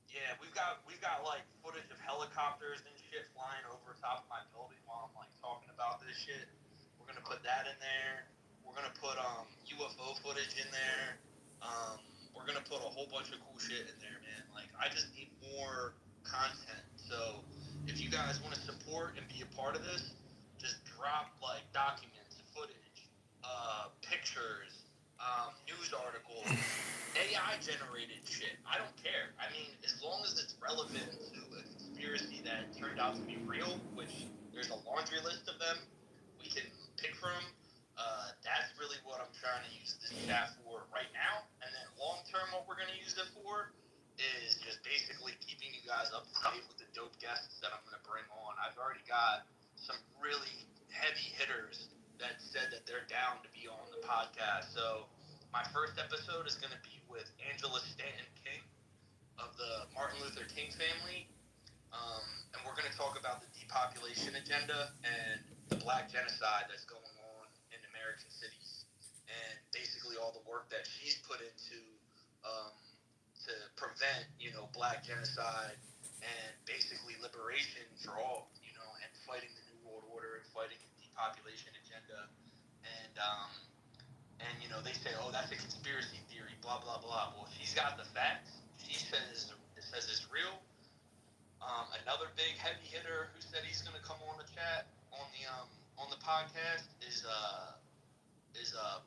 Yeah, we've got like footage of helicopters and shit flying over top of my building while I'm like talking about this shit. We're gonna put that in there. We're gonna put UFO footage in there. We're gonna put a whole bunch of cool shit in there, man. Like I just need more content. So if you guys want to support and be a part of this, just drop like documents, footage, pictures, news articles, AI generated shit. I don't care. I mean, as long as it's relevant to a conspiracy that turned out to be real, which there's a laundry list of them we can pick from. That's really what I'm trying to use this chat for right now. And then long term, what we're going to use it for is just basically keeping you guys up to date with the dope guests that I'm going to bring on. I've already got some really heavy hitters that said that they're down to be on the podcast. So my first episode is going to be with Angela Stanton King of the Martin Luther King family. And we're going to talk about the depopulation agenda and the black genocide that's going on in American cities. And basically all the work that she's put into to prevent, black genocide and basically liberation for all, and fighting the New World Order and fighting the depopulation agenda. And they say, oh, that's a conspiracy theory, blah, blah, blah. Well, she's got the facts. She says it's real. Another big heavy hitter who said he's going to come on the chat on the podcast is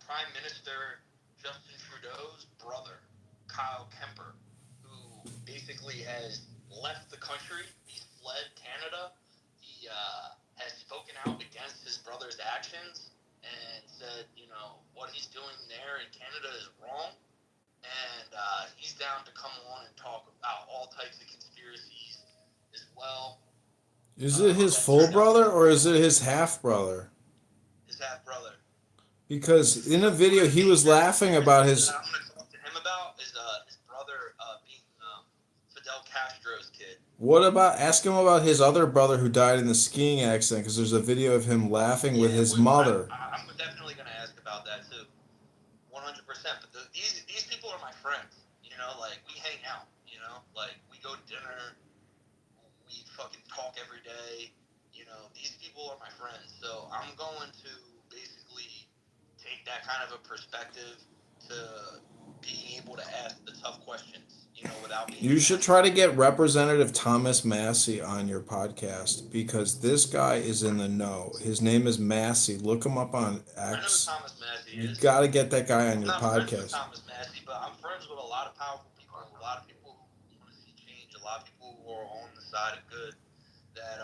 Prime Minister Justin Trudeau's brother, Kyle Kemper, who basically has left the country. He's fled Canada. He has spoken out against his brother's actions and said, what he's doing there in Canada is wrong. And he's down to come on and talk about all types of conspiracies as well. Is it his full brother or is it his half brother? His half brother. Because in a video he was laughing about his. What I'm going to talk to him about is his brother being Fidel Castro's kid. What about ask him about his other brother who died in the skiing accident? Because there's a video of him laughing with his mother. I'm definitely going to ask about that too, 100%. But these people are my friends. Like we hang out. Like we go to dinner. We fucking talk every day. These people are my friends. So I'm going to basically take that kind of a perspective to being able to ask the tough questions, without being. You should try to get Representative Thomas Massey on your podcast because this guy is in the know. His name is Massey. Look him up on X. I know who Thomas Massey is. You got to get that guy on your I'm not friends with podcast. Thomas Massey, but I'm friends with a lot of powerful people, a lot of people who want to see change, a lot of people who are on the side of good. That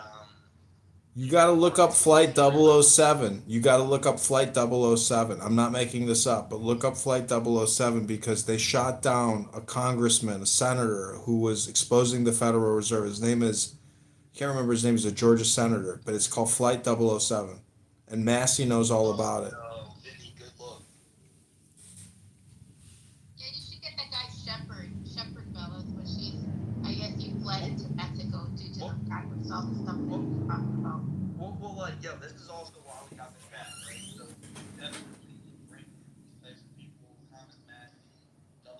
You got to look up Flight 007. You got to look up Flight 007. I'm not making this up, but look up Flight 007 because they shot down a congressman, a senator who was exposing the Federal Reserve. His name is, I can't remember his name, he's a Georgia senator, but it's called Flight 007. And Massey knows all about it. Vinny, good look. Yeah, you should get that guy Shepard Fellows, but I guess he fled into Mexico due to the Congress, all the stuff that he's talking about. Well, this is also why we got the chat, right? So definitely bring these types of people, Thomas Massey, 007.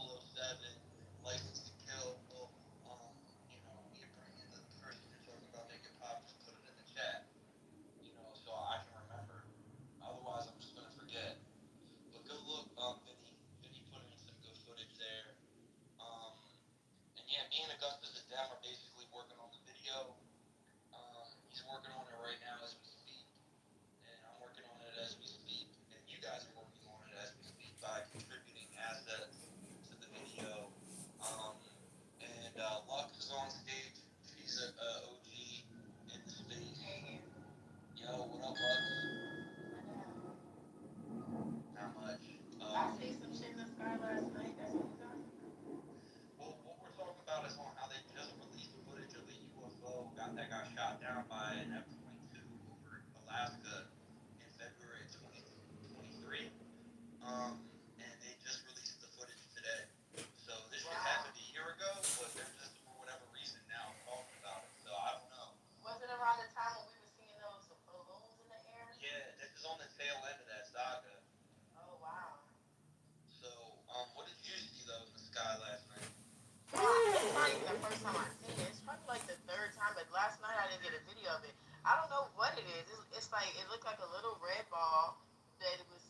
like it looked like a little red ball that it was.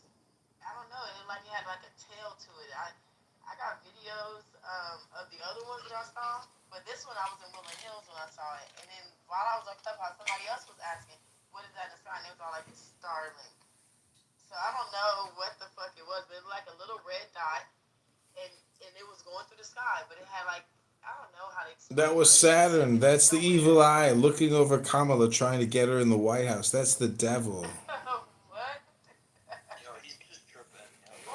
I don't know. It looked like it had like a tail to it. I got videos of the other ones that I saw, but this one I was in Woodland Hills when I saw it. And then while I was on Clubhouse, somebody else was asking, "What is that in the sky?" And it was all like it's Starlink. So I don't know what the fuck it was, but it was like a little red dot, and it was going through the sky, but it had like I don't know how to explain That was it. Like, Saturn. That's the evil eye looking over Kamala trying to get her in the White House. That's the devil. what? Yo, he's just tripping.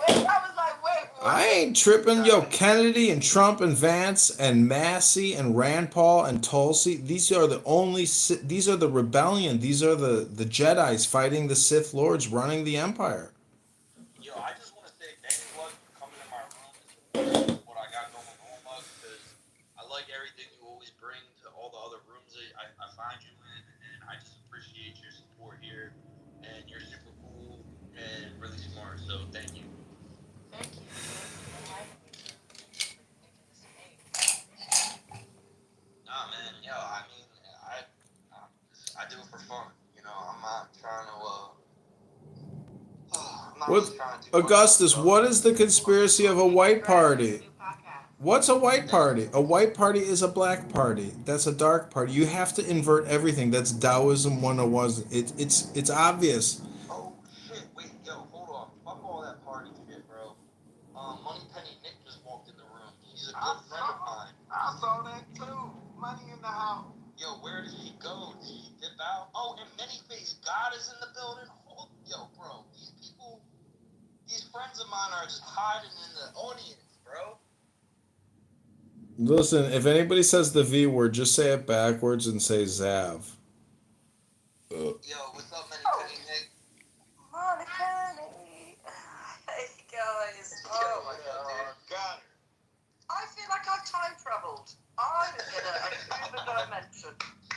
Wait, I was like, wait, what? I ain't tripping. Yo, Kennedy and Trump and Vance and Massey and Rand Paul and Tulsi. These are the rebellion. These are the Jedis fighting the Sith Lords running the empire. Yo, I just want to say thank you, Lug, for coming in my room and supporting what I got going on, Lug, because I like everything you always bring to all the other rooms that I find you in, and I just appreciate your support here, and you're super cool and really smart, so thank you. Thank you. Nah, man, yo, I mean, I do it for fun, you know, I'm not trying to, I'm not What, really trying to do Augustus, much, what is the conspiracy of a white party? New podcast. What's a white party? A white party is a black party. That's a dark party. You have to invert everything. That's Taoism 101. It's obvious. Oh shit! Wait, yo, hold on. Fuck all that party shit, bro. Moneypenny Nick just walked in the room. He's a good friend of mine. I saw that too. Money in the house. Yo, where did he go? Did he dip out? Oh, and Manyface God is in the building. Oh, yo, bro, these people, these friends of mine are just hiding in the audience, bro. Listen, if anybody says the V word, just say it backwards and say Zav. Yo, what's up, Moneypenny Nick? Money, honey. Hey guys. Oh my god. Got her. I feel like I've time traveled. I'm in another dimension.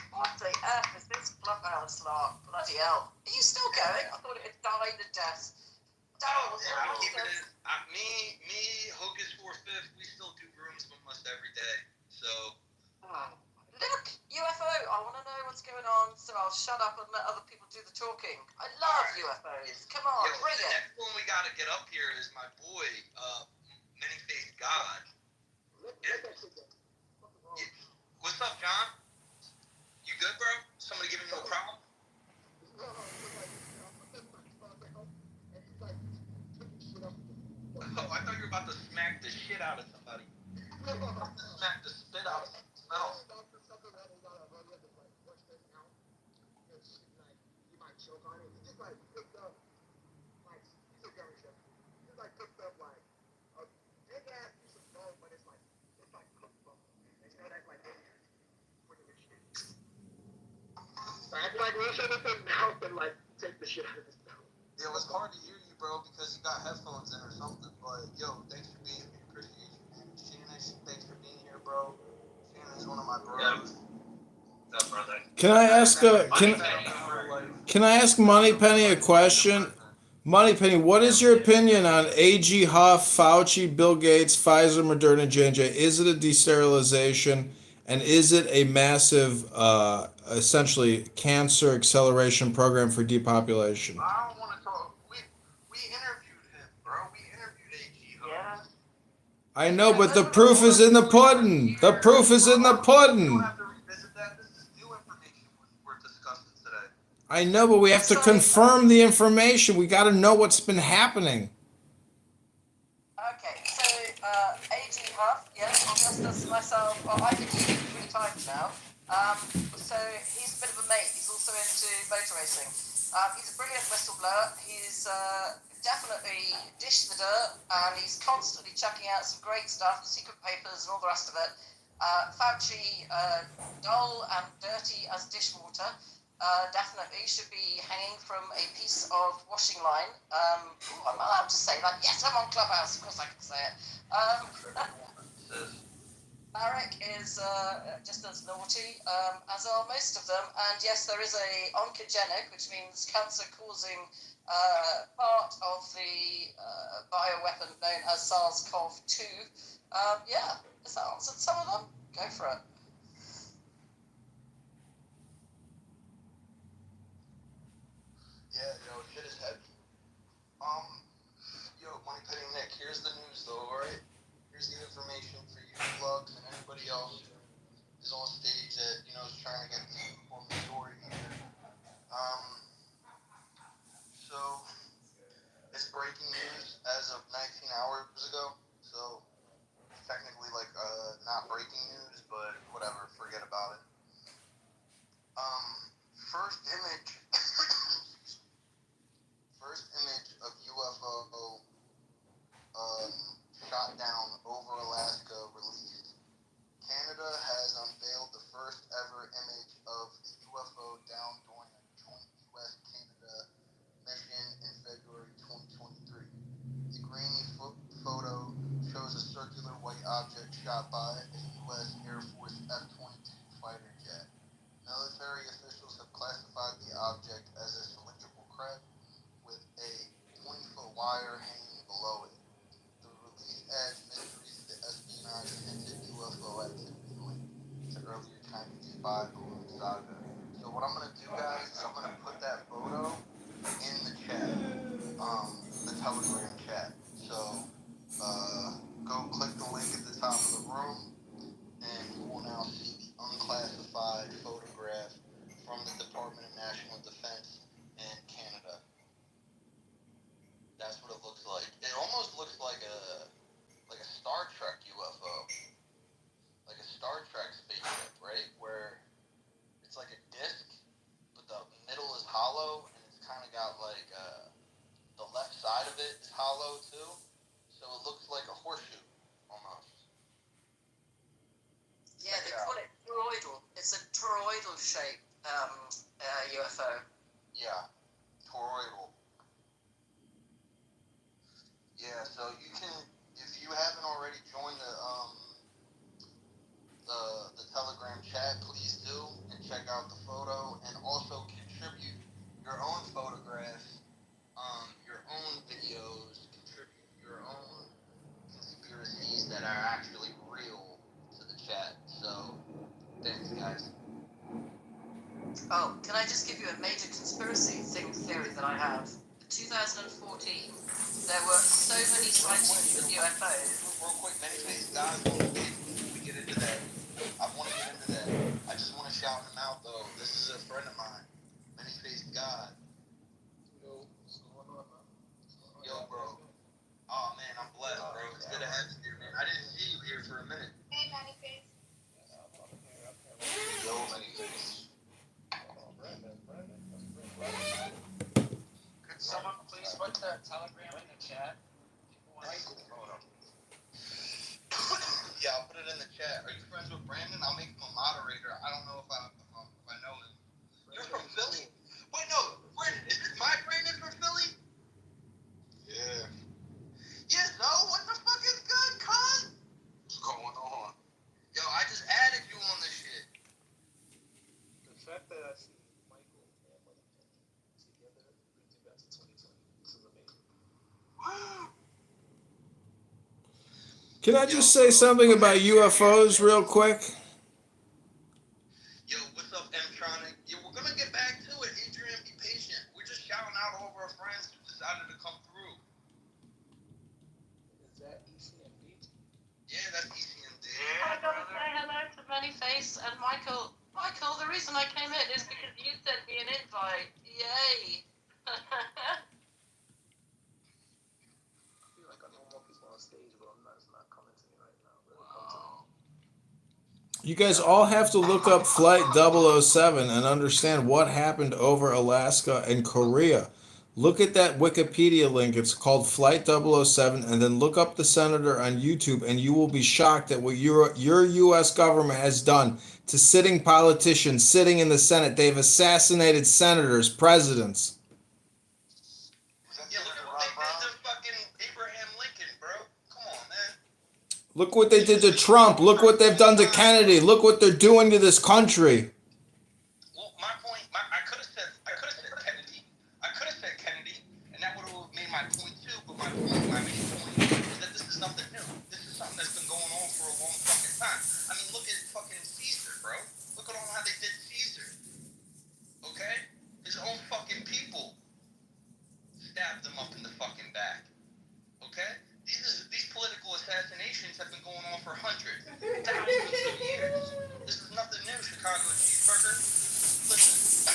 What the F is this Clubhouse lot? Bloody hell. Are you still going? I thought it had died a death. Daryl was Yeah, I'm almost keeping dead. it. Me, Hocus 4/5, we still do rooms almost every day. So, Look, UFO, I want to know what's going on, so I'll shut up and let other people do the talking. I love UFOs. Come on, yo, bring the it. next one we gotta get up here is my boy, Manyface God. What's up, John? You good, bro? Somebody giving you a problem? Oh, I thought you were about to smack the shit out of somebody. Smack the spit out of somebody's mouth. It was hard to hear you, bro, because you got headphones in or something. But yo, thanks for being here. Appreciate you, man. Shannon, thanks for being here, bro. Shannon's one of my bros. What's up, brother? Can I ask Moneypenny a question? Moneypenny, what is your opinion on A.G. Huff, Fauci, Bill Gates, Pfizer, Moderna, J&J? Is it a desterilisation, and is it a massive, essentially, cancer acceleration program for depopulation? I don't want to talk. We interviewed him, bro. We interviewed AG. Yeah. I know, but the proof is in the pudding. The proof is in the We don't pudding. have to revisit that. This is new information we're discussing today. I know, but we have to confirm the information. We got to know what's been happening. Okay, so A.G. Huff, yes, Augustus, myself, well, I've interviewed him 3 times now. So he's a bit of a mate. He's also into motor racing. He's a brilliant whistleblower. He's definitely dished the dirt, and he's constantly chucking out some great stuff, the secret papers and all the rest of it. Fauci, dull and dirty as dishwater. Definitely should be hanging from a piece of washing line. I'm allowed to say that. Yes, I'm on Clubhouse. Of course I can say it. Barrick is just as naughty as are most of them. And yes, there is a oncogenic, which means cancer-causing part of the bioweapon known as SARS-CoV-2. Yeah, has that answered some of them? Go for it. Yeah, yo, shit is heavy. Yo, Money Penny Nick, here's the news though, alright? Here's the information for you, Lux, and anybody else who is on stage that, is trying to get the super majority here. So, it's breaking news as of 19 hours ago, so technically, not breaking news, but whatever, forget about it. First image of UFO shot down over Alaska released. Canada has unveiled the first ever image of the UFO down during a joint U.S.-Canada mission in February 2023. The grainy photo shows a circular white object shot by a U.S. Air Force F-22 fighter jet. Military officials have classified the object as a cylindrical craft with a 20-foot wire hanging below it. The release adds mystery to the espionage hinted UFO activity linked to earlier Chinese spy balloon saga. So what I'm going to do, guys, is I'm going to put that photo in the chat, the Telegram chat. So go click the link at the top of the room, and you will now see the unclassified photograph from the Department of National Defense in Canada. That's what it looks like. It almost looks like a Star Trek UFO, like a Star Trek spaceship, right? Where it's like a disc, but the middle is hollow, and it's kind of got the left side of it is hollow too, so it looks like a horseshoe almost. Yeah, they call it toroidal. It's a toroidal shape UFO. Yeah, toroidal. Yeah, so you can, if you haven't already joined the Telegram chat, please do, and check out the photo, and also contribute your own photographs, your own videos, contribute your own conspiracies that are actually real to the chat. So, thanks, guys. Oh, can I just give you a major conspiracy theory that I have? In 2014, there were so many sightings of UFOs. Real quick, many things, guys, before we get into that. I want to get into that. I just want to shout him out, though. This is a friend of mine, Many-Faced God. Yo, what's going on, man? Yo, bro. Oh, man, I'm blessed, bro. It's good to have you here, man. I didn't see you here for a minute. Hey, Mannyface. Yo, Many-Faced. Could someone please put the Telegram in the chat? Yeah, I'll put it in the chat. Are you friends with Brandon? I'll make him a moderator. I don't know if I know him. You're from Philly? Wait, no. Brandon, is this my Brandon from Philly? Yeah. Yes, no. What the fuck is good, cuz? What's going on? Yo, I just added you on this shit. The fact that I see Michael and Money Penny together brings me back to 2020. This is amazing. Can I just say something about UFOs real quick? Yo, what's up, M-Tronic? Yeah, we're gonna get back to it. Adrian, be patient. We're just shouting out all of our friends who decided to come through. Is that ECMD? Yeah, that's ECMD. I gotta say hello to Manyface and Michael. Michael, the reason I came in is because you sent me an invite. Yay! I feel like I know more people on stage, but it's not coming to me right now. But it'll come to me. You guys all have to look up Flight 007 and understand what happened over Alaska and Korea. Look at that Wikipedia link. It's called Flight 007, and then look up the senator on YouTube, and you will be shocked at what your U.S. government has done to sitting politicians sitting in the Senate. They've assassinated senators, presidents. Yeah, look at what they did to fucking Abraham Lincoln, bro. Come on, man. Look what they did to Trump. Look what they've done to Kennedy. Look what they're doing to this country. Well, my point, I could have said Kennedy. I could have said Kennedy, and that would have made my point too. But my main point is that this is nothing new. This is something that's been going on for a long fucking time. I mean, look at fucking Caesar, bro. Look at all how they did Caesar. Okay, his own fucking people Chicago cheeseburger. Listen,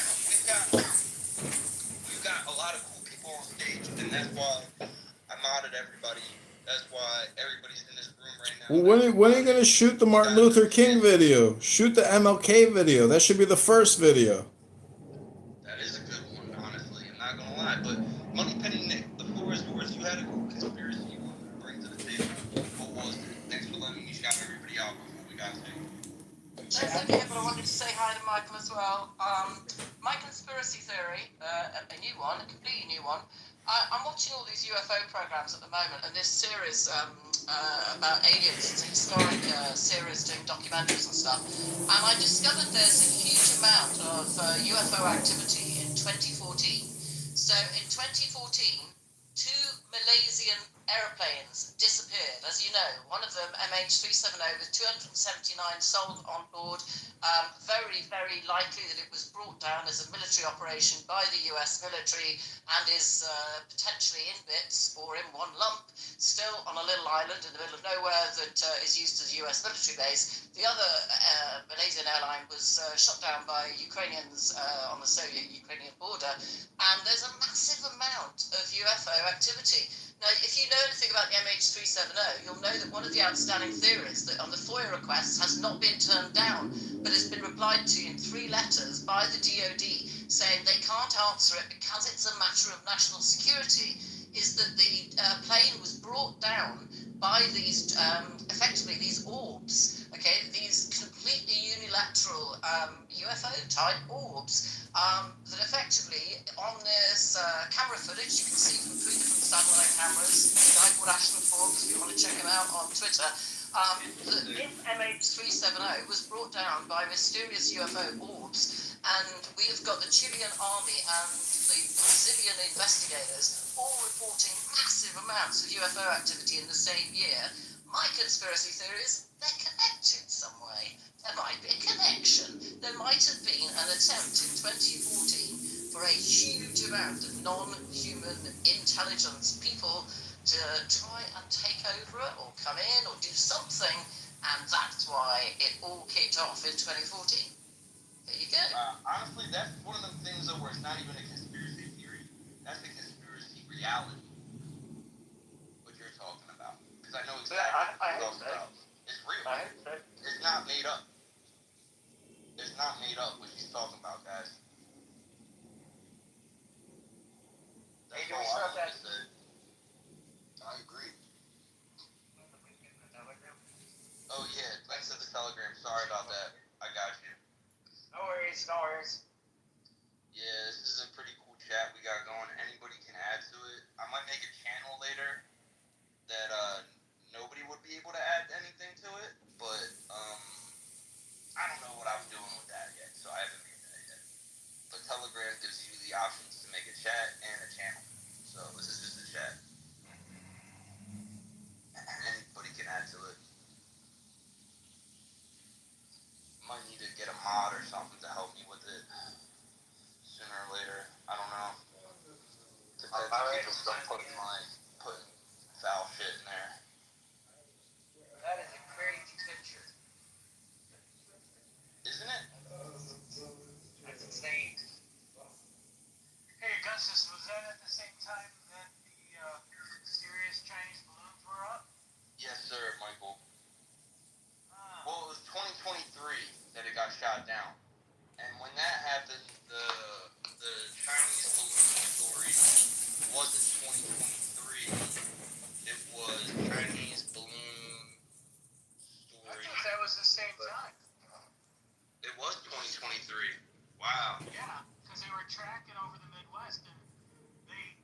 we've got a lot of cool people on stage, and that's why I modded everybody. That's why everybody's in this room right now. Well, when are you gonna shoot the Martin Luther King video? Shoot the MLK video. That should be the first video. That is a good one, honestly. I'm not gonna lie, but Moneypenny Nick, the floor is yours. You had a cool conspiracy you wanted to bring to the table. What was it? Thanks for letting me shout everybody out before we got to. That's okay, but I wanted to say hi to Michael as well. My conspiracy theory, a new one, a completely new one. I'm watching all these UFO programs at the moment, and this series about aliens, it's a historic series doing documentaries and stuff. And I discovered there's a huge amount of UFO activity in 2014. So in 2014, 2 Malaysian airplanes disappeared. As you know, one of them, MH370, with 279 souls on board. Very, very likely that it was brought down as a military operation by the US military and is potentially in bits or in one lump, still on a little island in the middle of nowhere that is used as a US military base. The other Malaysian airline was shot down by Ukrainians on the Soviet-Ukrainian border, and there's a massive amount of UFO activity. Now, if you know anything about the MH370, you'll know that one of the outstanding theories that on the FOIA request has not been turned down, but has been replied to in 3 letters by the DoD, saying they can't answer it because it's a matter of national security, is that the plane was brought down by these, effectively these orbs, okay, these completely unilateral UFO-type orbs that effectively, on this camera footage, you can see from 3 different satellite cameras, a guy called Ashton Forbes, if you want to check him out on Twitter, that this MH370 was brought down by mysterious UFO orbs, and we have got the Chilean army and the Brazilian investigators all reporting massive amounts of UFO activity in the same year. My conspiracy theory is they're connected some way. There might be a connection. There might have been an attempt in 2014 for a huge amount of non-human intelligence people to try and take over it or come in or do something, and that's why it all kicked off in 2014. There you go. Honestly, that's one of them things though where it's not even a conspiracy theory. That's a conspiracy reality. What you're talking about. Because I know exactly what you're talking about. It's real. It's not made up. It's not made up what she's talking about, guys. That's all I want to say. I agree. Oh yeah, thanks to the Telegram. Sorry about that. I got you. No worries, no worries. Yeah, this is a pretty cool chat we got going. Anybody can add to it. I might make a channel later that nobody would be able to add anything to it, but I don't know what I'm doing with that yet, so I haven't made that yet. But Telegram gives you the options to make a chat and a channel. So this is just a chat. Anybody can add to it. Might need to get a mod or something to help me with it sooner or later. I don't know. Putting foul shit in there. That is a crazy picture. Isn't it? That's insane. Hey, Augustus, was that at the same time that the mysterious Chinese balloons were up? Yes, sir, Michael. Well, it was 2023 that it got shot down. And when that happened, the Chinese balloon story wasn't 2023. It was Chinese balloon I story. thought that was the same time. It was 2023. Wow. Yeah, because they were tracking over the Midwest, and they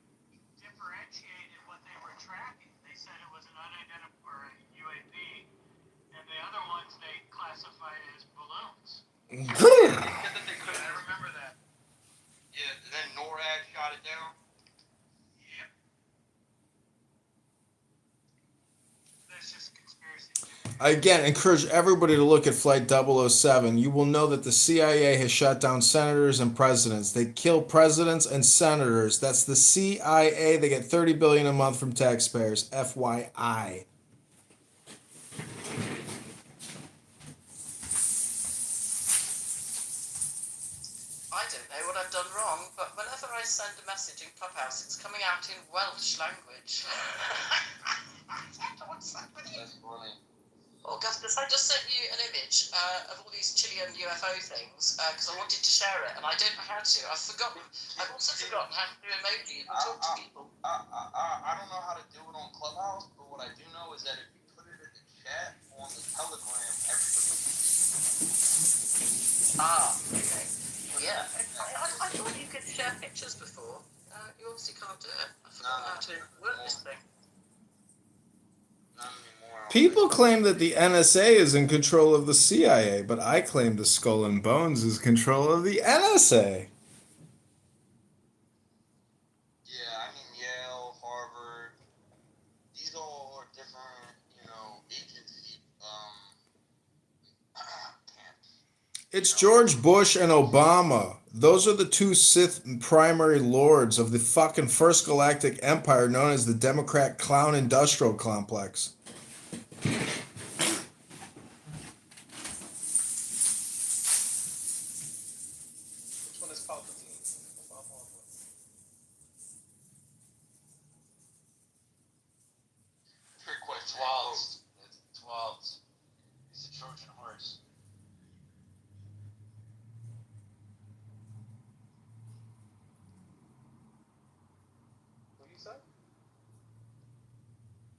differentiated what they were tracking. They said it was an unidentified or a UAP, and the other ones they classified as balloons. They said that they couldn't. I remember that. Yeah, and then NORAD shot it down. Yep. That's just conspiracy. I again encourage everybody to look at Flight 007. You will know that the CIA has shot down senators and presidents. They kill presidents and senators. That's the CIA. They get $30 billion a month from taxpayers. FYI. don't know what I've done wrong, but whenever I send a message in Clubhouse, it's coming out in Welsh language. What's happening? That's funny. Augustus, I just sent you an image of all these Chilean UFO things because I wanted to share it, and I don't know how to. I've forgotten. I've also forgotten how to do emoji and talk to people. I don't know how to do it on Clubhouse, but what I do know is that if you put it in the chat on the Telegram, everybody can see. Okay. Well, yeah. I thought you could share pictures before. You obviously can't do it. I forgot how to work this thing. Not anymore. People claim that the NSA is in control of the CIA, but I claim the Skull and Bones is control of the NSA. Yeah, I mean Yale, Harvard, these all are different, agency camps. It's George Bush and Obama. Those are the two Sith primary lords of the fucking First Galactic Empire known as the Democrat Clown Industrial Complex. Which one is Palpatine? Trick question. 12s. It's 12s. It's a Trojan horse. What do you say?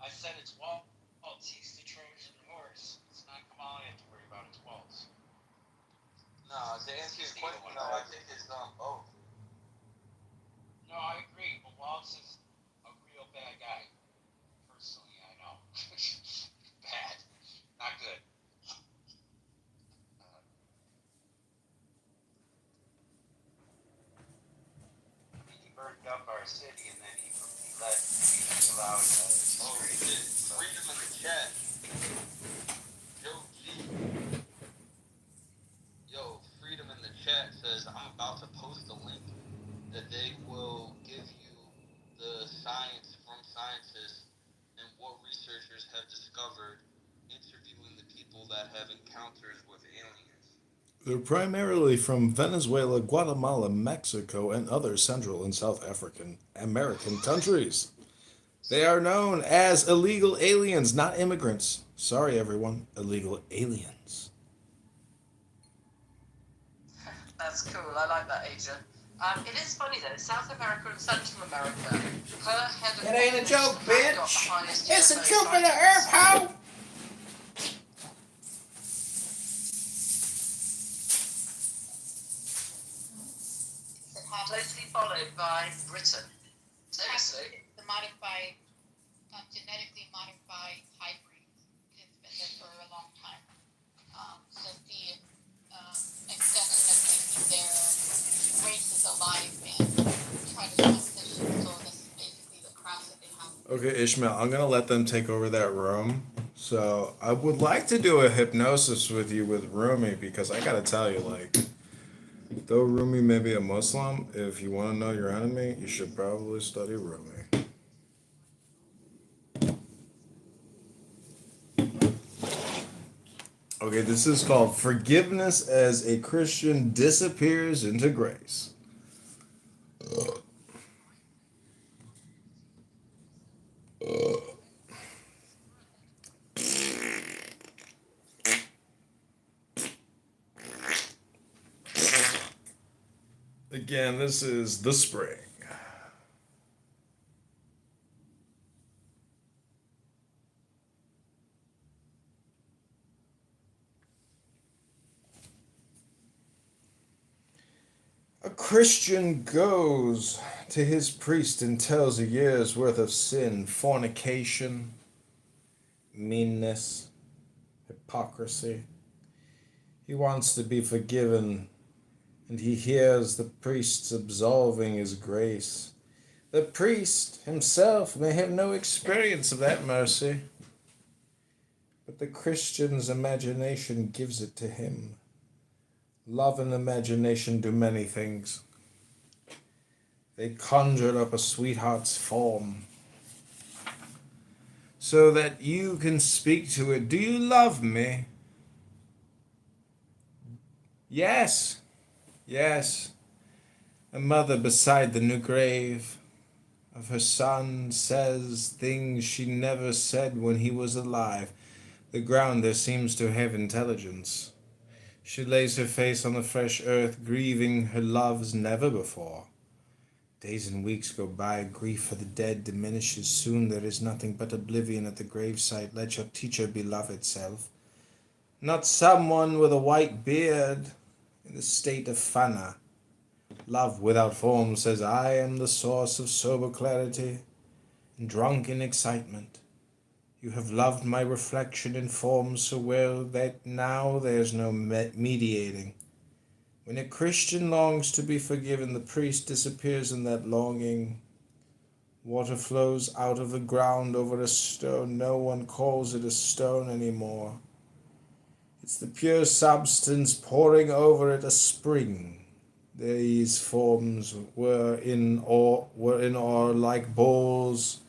I said it's 12s. He's the Trojan horse. It's not Kamala you have to worry about. It's 12s. No, to answer your question, no, I think it's both. No, I agree. But Wallace is a real bad guy. Personally, I know. Bad. Not good. He burned up our city and then he allowed Oh, shit. Freedom in the chat. Joe G. Yo, Freedom in the chat says, I'm about to post a link that they will give you the science from scientists and what researchers have discovered interviewing the people that have encounters with aliens. They're primarily from Venezuela, Guatemala, Mexico, and other Central and South African American countries. They are known as illegal aliens, not immigrants. Sorry, everyone. Illegal aliens. That's cool. I like that, Asia. It is funny though. South America and Central America, per head of It ain't a joke, population, have got bitch. the highest It's a UFO joke for the sightings. earth, ho! Closely followed by Britain. Seriously. The modified, genetically modified hybrids. It's been there for a long time. So the extension of keeping their races alive and try to transition. So this is basically the cross that they have. Okay, Ishmael, I'm gonna let them take over that room. So I would like to do a hypnosis with you with Rumi because I gotta tell you, like, though Rumi may be a Muslim, if you want to know your enemy, you should probably study Rumi. Okay, this is called Forgiveness as a Christian Disappears into Grace. Again, this is The Spring. A Christian goes to his priest and tells a year's worth of sin, fornication, meanness, hypocrisy. He wants to be forgiven, and he hears the priest's absolving his grace. The priest himself may have no experience of that mercy, but the Christian's imagination gives it to him. Love and imagination do many things. They conjured up a sweetheart's form so that you can speak to it. Do you love me? Yes. Yes. A mother beside the new grave of her son says things she never said when he was alive. The ground there seems to have intelligence. She lays her face on the fresh earth, grieving her loves never before. Days and weeks go by, grief for the dead diminishes. Soon there is nothing but oblivion at the gravesite. Let your teacher be love itself. Not someone with a white beard in the state of fana. Love without form says, I am the source of sober clarity and drunken excitement. You have loved my reflection in form so well that now there's no mediating. When a Christian longs to be forgiven, the priest disappears in that longing. Water flows out of the ground over a stone. No one calls it a stone anymore. It's the pure substance pouring over it, a spring. These forms were in or like bowls.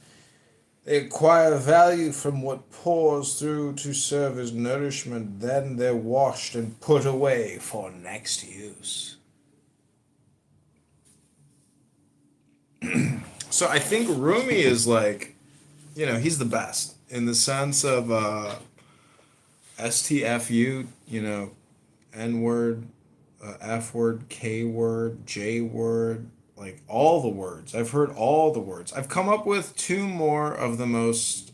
They acquire value from what pours through to serve as nourishment. Then they're washed and put away for next use. So I think Rumi is like, he's the best in the sense of STFU, N word, F word, K word, J word, like all the words. I've heard all the words. I've come up with two more of the most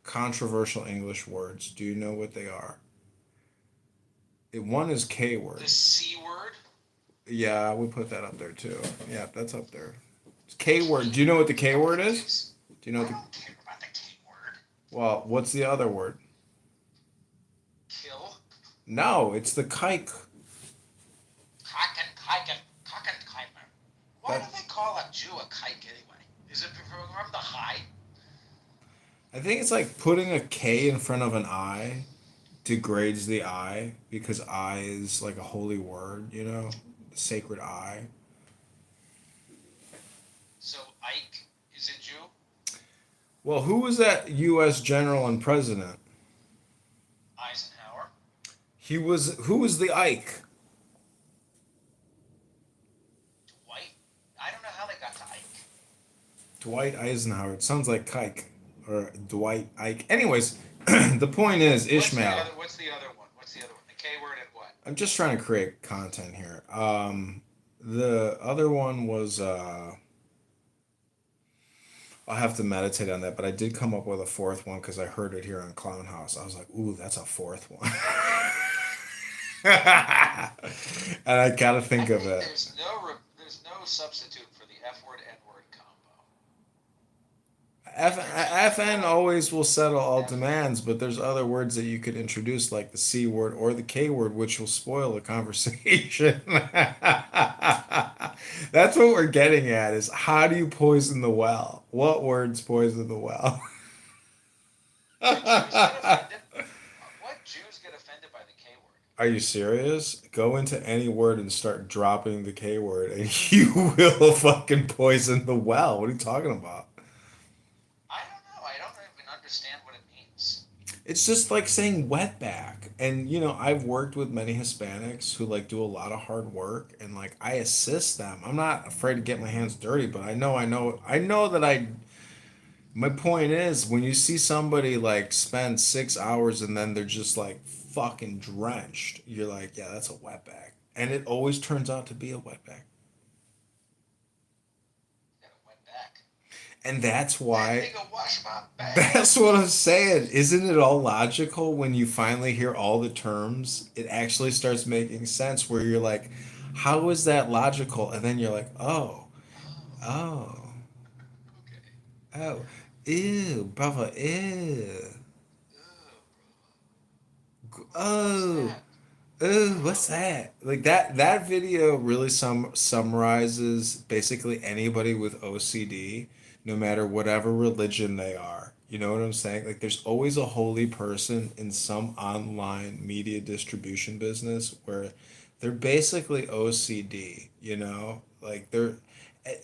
controversial English words. Do you know what they are? One is K word. The C word? Yeah, we put that up there too. Yeah, that's up there. It's K word. Do you know what the K word is? Do you know I what the... don't care about the K word. Well, what's the other word? Kill? No, it's the kike. Kockenheimer. Why do they call a Jew a kike anyway? Is it from the high? I think it's like putting a K in front of an I degrades the I because I is like a holy word, sacred I. So Ike is a Jew? Well, who was that U.S. general and president? Eisenhower? Who was the Ike? Dwight? I don't know how they got to Ike. Dwight Eisenhower. It sounds like Kike or Dwight Ike. Anyways, the point is Ishmael. What's the other one? The K word and what? I'm just trying to create content here. The other one was I'll have to meditate on that, but I did come up with a fourth one because I heard it here on Clown House. I was like, ooh, that's a fourth one. And I gotta think of it. There's no substitute for the F word N word combo. FN always will settle all demands, but there's other words that you could introduce, like the C word or the K word, which will spoil the conversation. That's what we're getting at, is how do you poison the well? What words poison the well? What Jews get offended by the K word? Are you serious? Go into any word and start dropping the K word, and you will fucking poison the well. What are you talking about? I don't know. I don't even understand what it means. It's just like saying wetback. And I've worked with many Hispanics who like do a lot of hard work, and like I assist them. I'm not afraid to get my hands dirty, but I know that my point is, when you see somebody like spend 6 hours and then they're just like fucking drenched, you're like, yeah, that's a wetback. And it always turns out to be a wetback. Got a wet back. And that's why, Nigga, wash my back. that's what I'm saying. Isn't it all logical when you finally hear all the terms? It actually starts making sense where you're like, how is that logical? And then you're like, oh, Okay. ew, brother, ew. Oh, ooh, what's that? Like that video really summarizes basically anybody with OCD, no matter whatever religion they are. You know what I'm saying? Like there's always a holy person in some online media distribution business where they're basically OCD, Like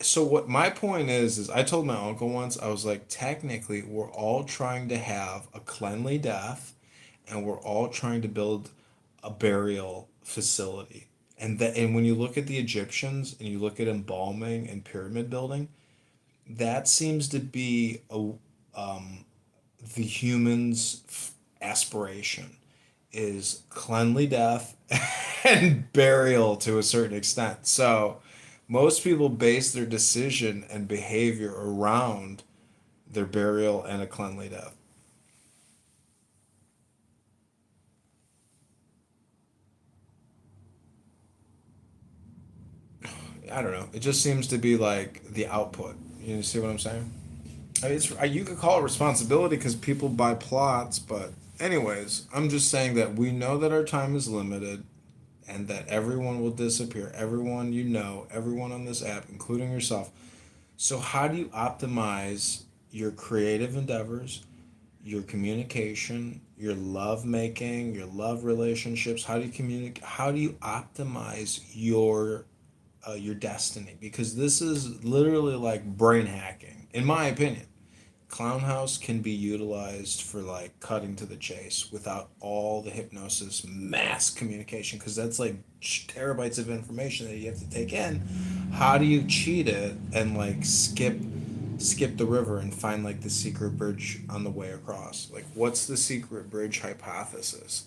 so what my point is I told my uncle once, I was like, technically we're all trying to have a cleanly death, and we're all trying to build a burial facility. And when you look at the Egyptians and you look at embalming and pyramid building, that seems to be the human's aspiration is cleanly death and burial to a certain extent. So most people base their decision and behavior around their burial and a cleanly death. I don't know. It just seems to be like the output. You see what I'm saying? I mean, you could call it responsibility because people buy plots, but anyways, I'm just saying that we know that our time is limited and that everyone will disappear. Everyone you know, everyone on this app, including yourself. So how do you optimize your creative endeavors, your communication, your love making, your love relationships? How do you communicate? How do you optimize your destiny? Because this is literally like brain hacking, in my opinion. Clown House can be utilized for like cutting to the chase without all the hypnosis mass communication because that's like terabytes of information that you have to take in. How do you cheat it and like skip the river and find like the secret bridge on the way across? Like what's the secret bridge hypothesis?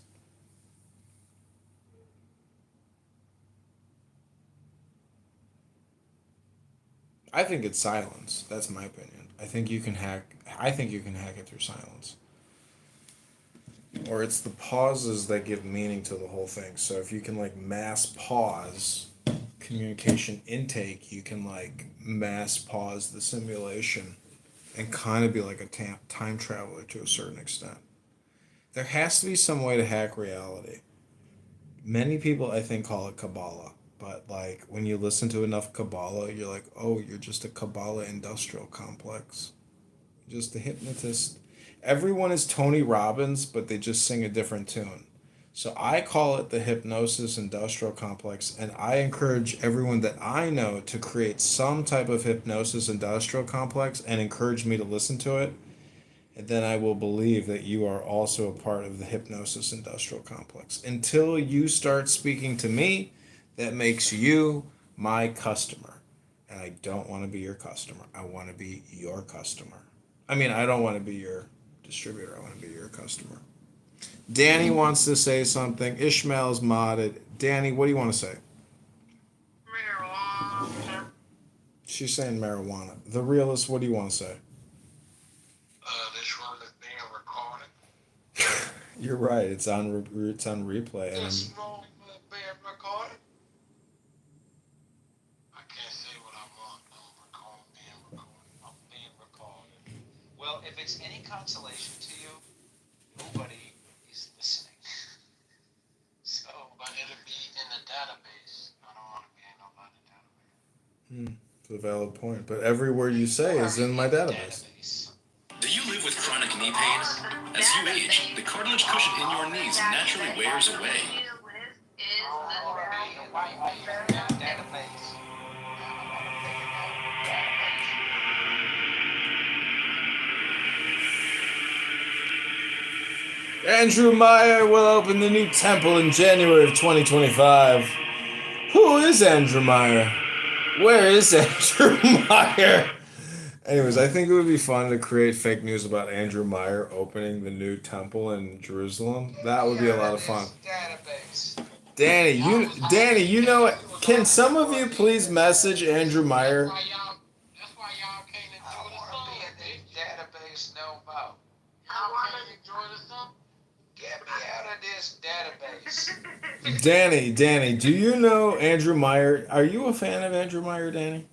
I think it's silence. That's my opinion. I think you can hack it through silence. Or it's the pauses that give meaning to the whole thing. So if you can like mass pause communication intake, you can like mass pause the simulation and kind of be like a time traveler to a certain extent. There has to be some way to hack reality. Many people I think call it Kabbalah, but like when you listen to enough Kabbalah, you're like, oh, you're just a Kabbalah industrial complex. Just a hypnotist. Everyone is Tony Robbins, but they just sing a different tune. So I call it the hypnosis industrial complex, and I encourage everyone that I know to create some type of hypnosis industrial complex and encourage me to listen to it. And then I will believe that you are also a part of the hypnosis industrial complex. Until you start speaking to me, that makes you my customer. And I don't want to be your customer. I want to be your customer. I mean, I don't want to be your distributor. I want to be your customer. Danny wants to say something. Ishmael's modded. Danny, what do you want to say? Marijuana. She's saying marijuana. The realist, what do you want to say? This one is being recorded. You're right. It's on replay. And This room is being recorded. I can't say what I want. I'm being recorded. Well, if it's any consolation to you, nobody is listening. So, But it'll be in the database. I don't want to be in nobody's database. it's a valid point. But every word you say is in my database. Do you live with chronic knee pain? As you age, the cartilage cushion in your knees naturally wears away. why are you in that database? Andrew Meyer will open the new temple in January of 2025. Who is Andrew Meyer? Where is Andrew Meyer? Anyways, I think it would be fun to create fake news about Andrew Meyer opening the new temple in Jerusalem. That would be a lot of fun. Database. Danny, you know it. Can some of you please message Andrew Meyer? That's why y'all can't enjoy the song. I want to be in this database know about. I want to Enjoy the song. Get me out of this database. Danny, do you know Andrew Meyer? Are you a fan of Andrew Meyer, Danny?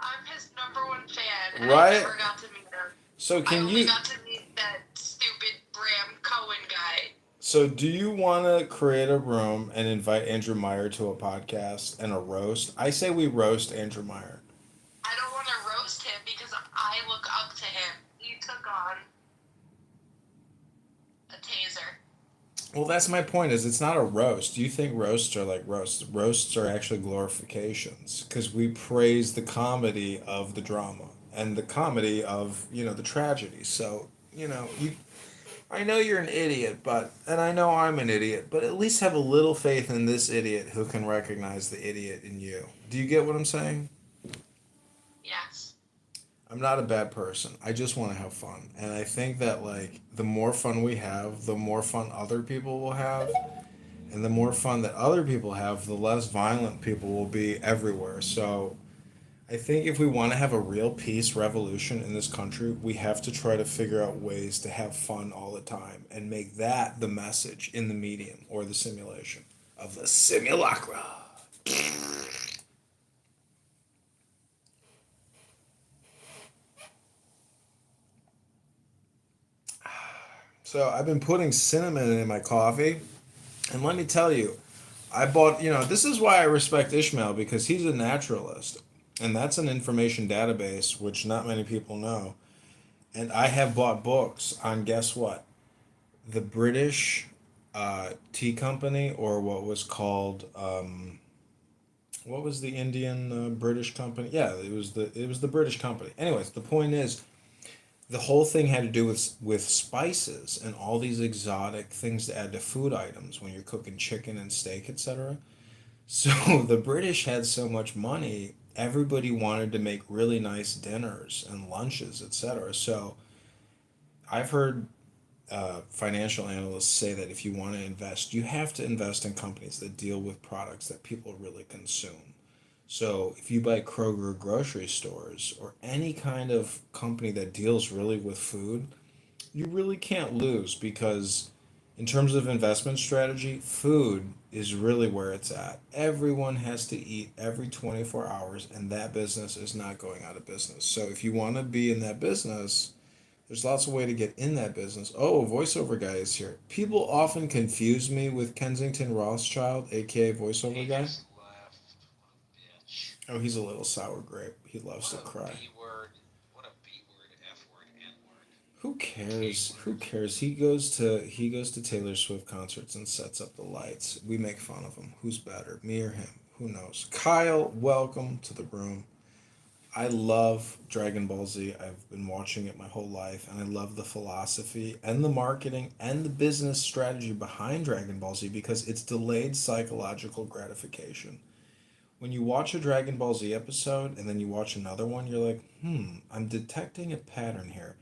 I'm his #1 fan. Right? I never got to meet him. So I can only you? got to meet that stupid Bram Cohen guy. So do you want to create a room and invite Andrew Meyer to a podcast and a roast? I say we roast Andrew Meyer. I don't want to roast him because I look up to him. He took on a taser. Well, that's my point. Is it's not a roast. You think roasts are like roasts? Roasts are actually glorifications because we praise the comedy of the drama and the comedy of the tragedy. So you I know you're an idiot, and I know I'm an idiot, but at least have a little faith in this idiot who can recognize the idiot in you. Do you get what I'm saying? Yes. I'm not a bad person. I just want to have fun. And I think that, like, the more fun we have, the more fun other people will have. And the more fun that other people have, the less violent people will be everywhere. So I think if we want to have a real peace revolution in this country, we have to try to figure out ways to have fun all the time and make that the message in the medium or the simulation of the simulacra. So I've been putting cinnamon in my coffee, and let me tell you, I bought, this is why I respect Ishmael because he's a naturalist, and that's an information database which not many people know. And I have bought books on, guess what? The British tea company, or what was called, what was the Indian British company? Yeah, it was the British company. Anyways, the point is, the whole thing had to do with spices and all these exotic things to add to food items when you're cooking chicken and steak, etc. So the British had so much money, everybody wanted to make really nice dinners and lunches, etc. So I've heard financial analysts say that if you want to invest, you have to invest in companies that deal with products that people really consume. So if you buy Kroger grocery stores or any kind of company that deals really with food, you really can't lose because in terms of investment strategy, food is really where it's at. Everyone has to eat every 24 hours and that business is not going out of business. So if you want to be in that business, there's lots of way to get in that business. Oh, voiceover guy is here. People often confuse me with Kensington Rothschild, aka voiceover He guy. just left. What a bitch. Oh, he's a little sour grape. He loves to What a cry. B word. What a B word, F word, N word. Who cares? Who cares? He goes to Taylor Swift concerts and sets up the lights. We make fun of him. Who's better, me or him? Who knows? Kyle, welcome to the room. I love Dragon Ball Z. I've been watching it my whole life, and I love the philosophy and the marketing and the business strategy behind Dragon Ball Z because it's delayed psychological gratification. When you watch a Dragon Ball Z episode and then you watch another one, you're like, I'm detecting a pattern here.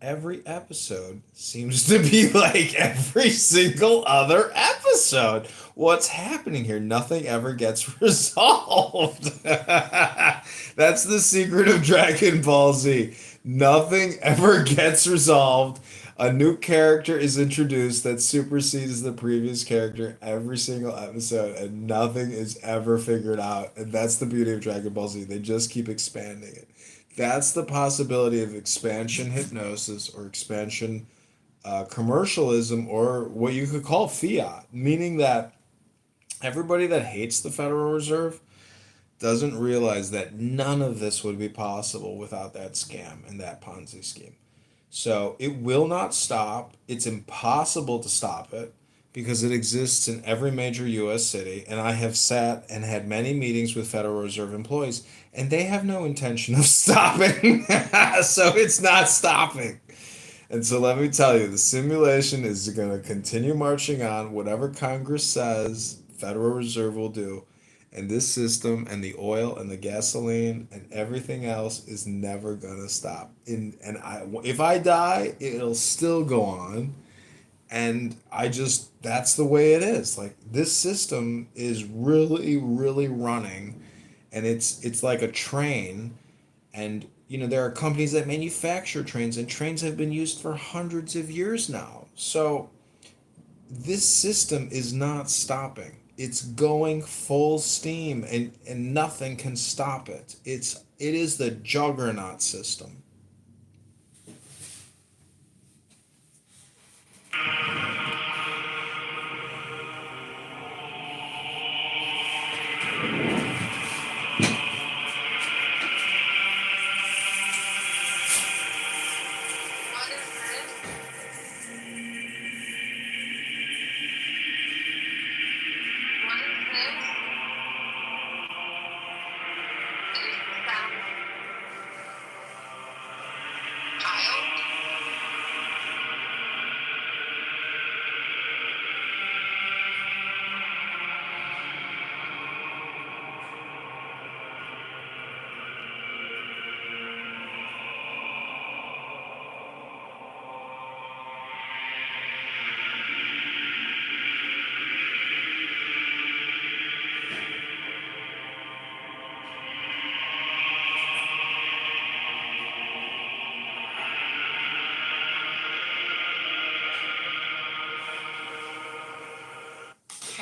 Every episode seems to be like every single other episode. What's happening here? Nothing ever gets resolved. That's the secret of Dragon Ball Z. Nothing ever gets resolved. A new character is introduced that supersedes the previous character every single episode, and nothing is ever figured out. And that's the beauty of Dragon Ball Z. They just keep expanding it. That's the possibility of expansion hypnosis or expansion commercialism, or what you could call fiat, meaning that everybody that hates the Federal Reserve doesn't realize that none of this would be possible without that scam and that Ponzi scheme. So it will not stop. It's impossible to stop it because it exists in every major US city. And I have sat and had many meetings with Federal Reserve employees, and they have no intention of stopping. So it's not stopping. And so let me tell you, the simulation is going to continue marching on. Whatever Congress says, Federal Reserve will do. And this system and the oil and the gasoline and everything else is never gonna stop. If I die, it'll still go on. And that's the way it is. Like, this system is really, really running, and it's like a train. And there are companies that manufacture trains, and trains have been used for hundreds of years now. So this system is not stopping. It's going full steam, and nothing can stop it. It is the juggernaut system. What is this? What is this? It is the sound.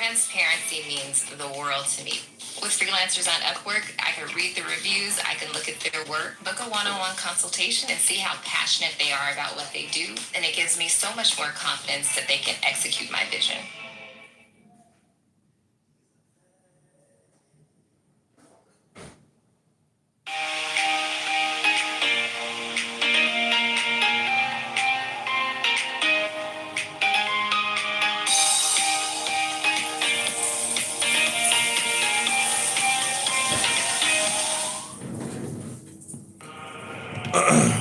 Transparency means the world to me. With freelancers on Upwork, I can read the reviews, I can look at their work, book a one-on-one consultation, and see how passionate they are about what they do. And it gives me so much more confidence that they can execute my vision.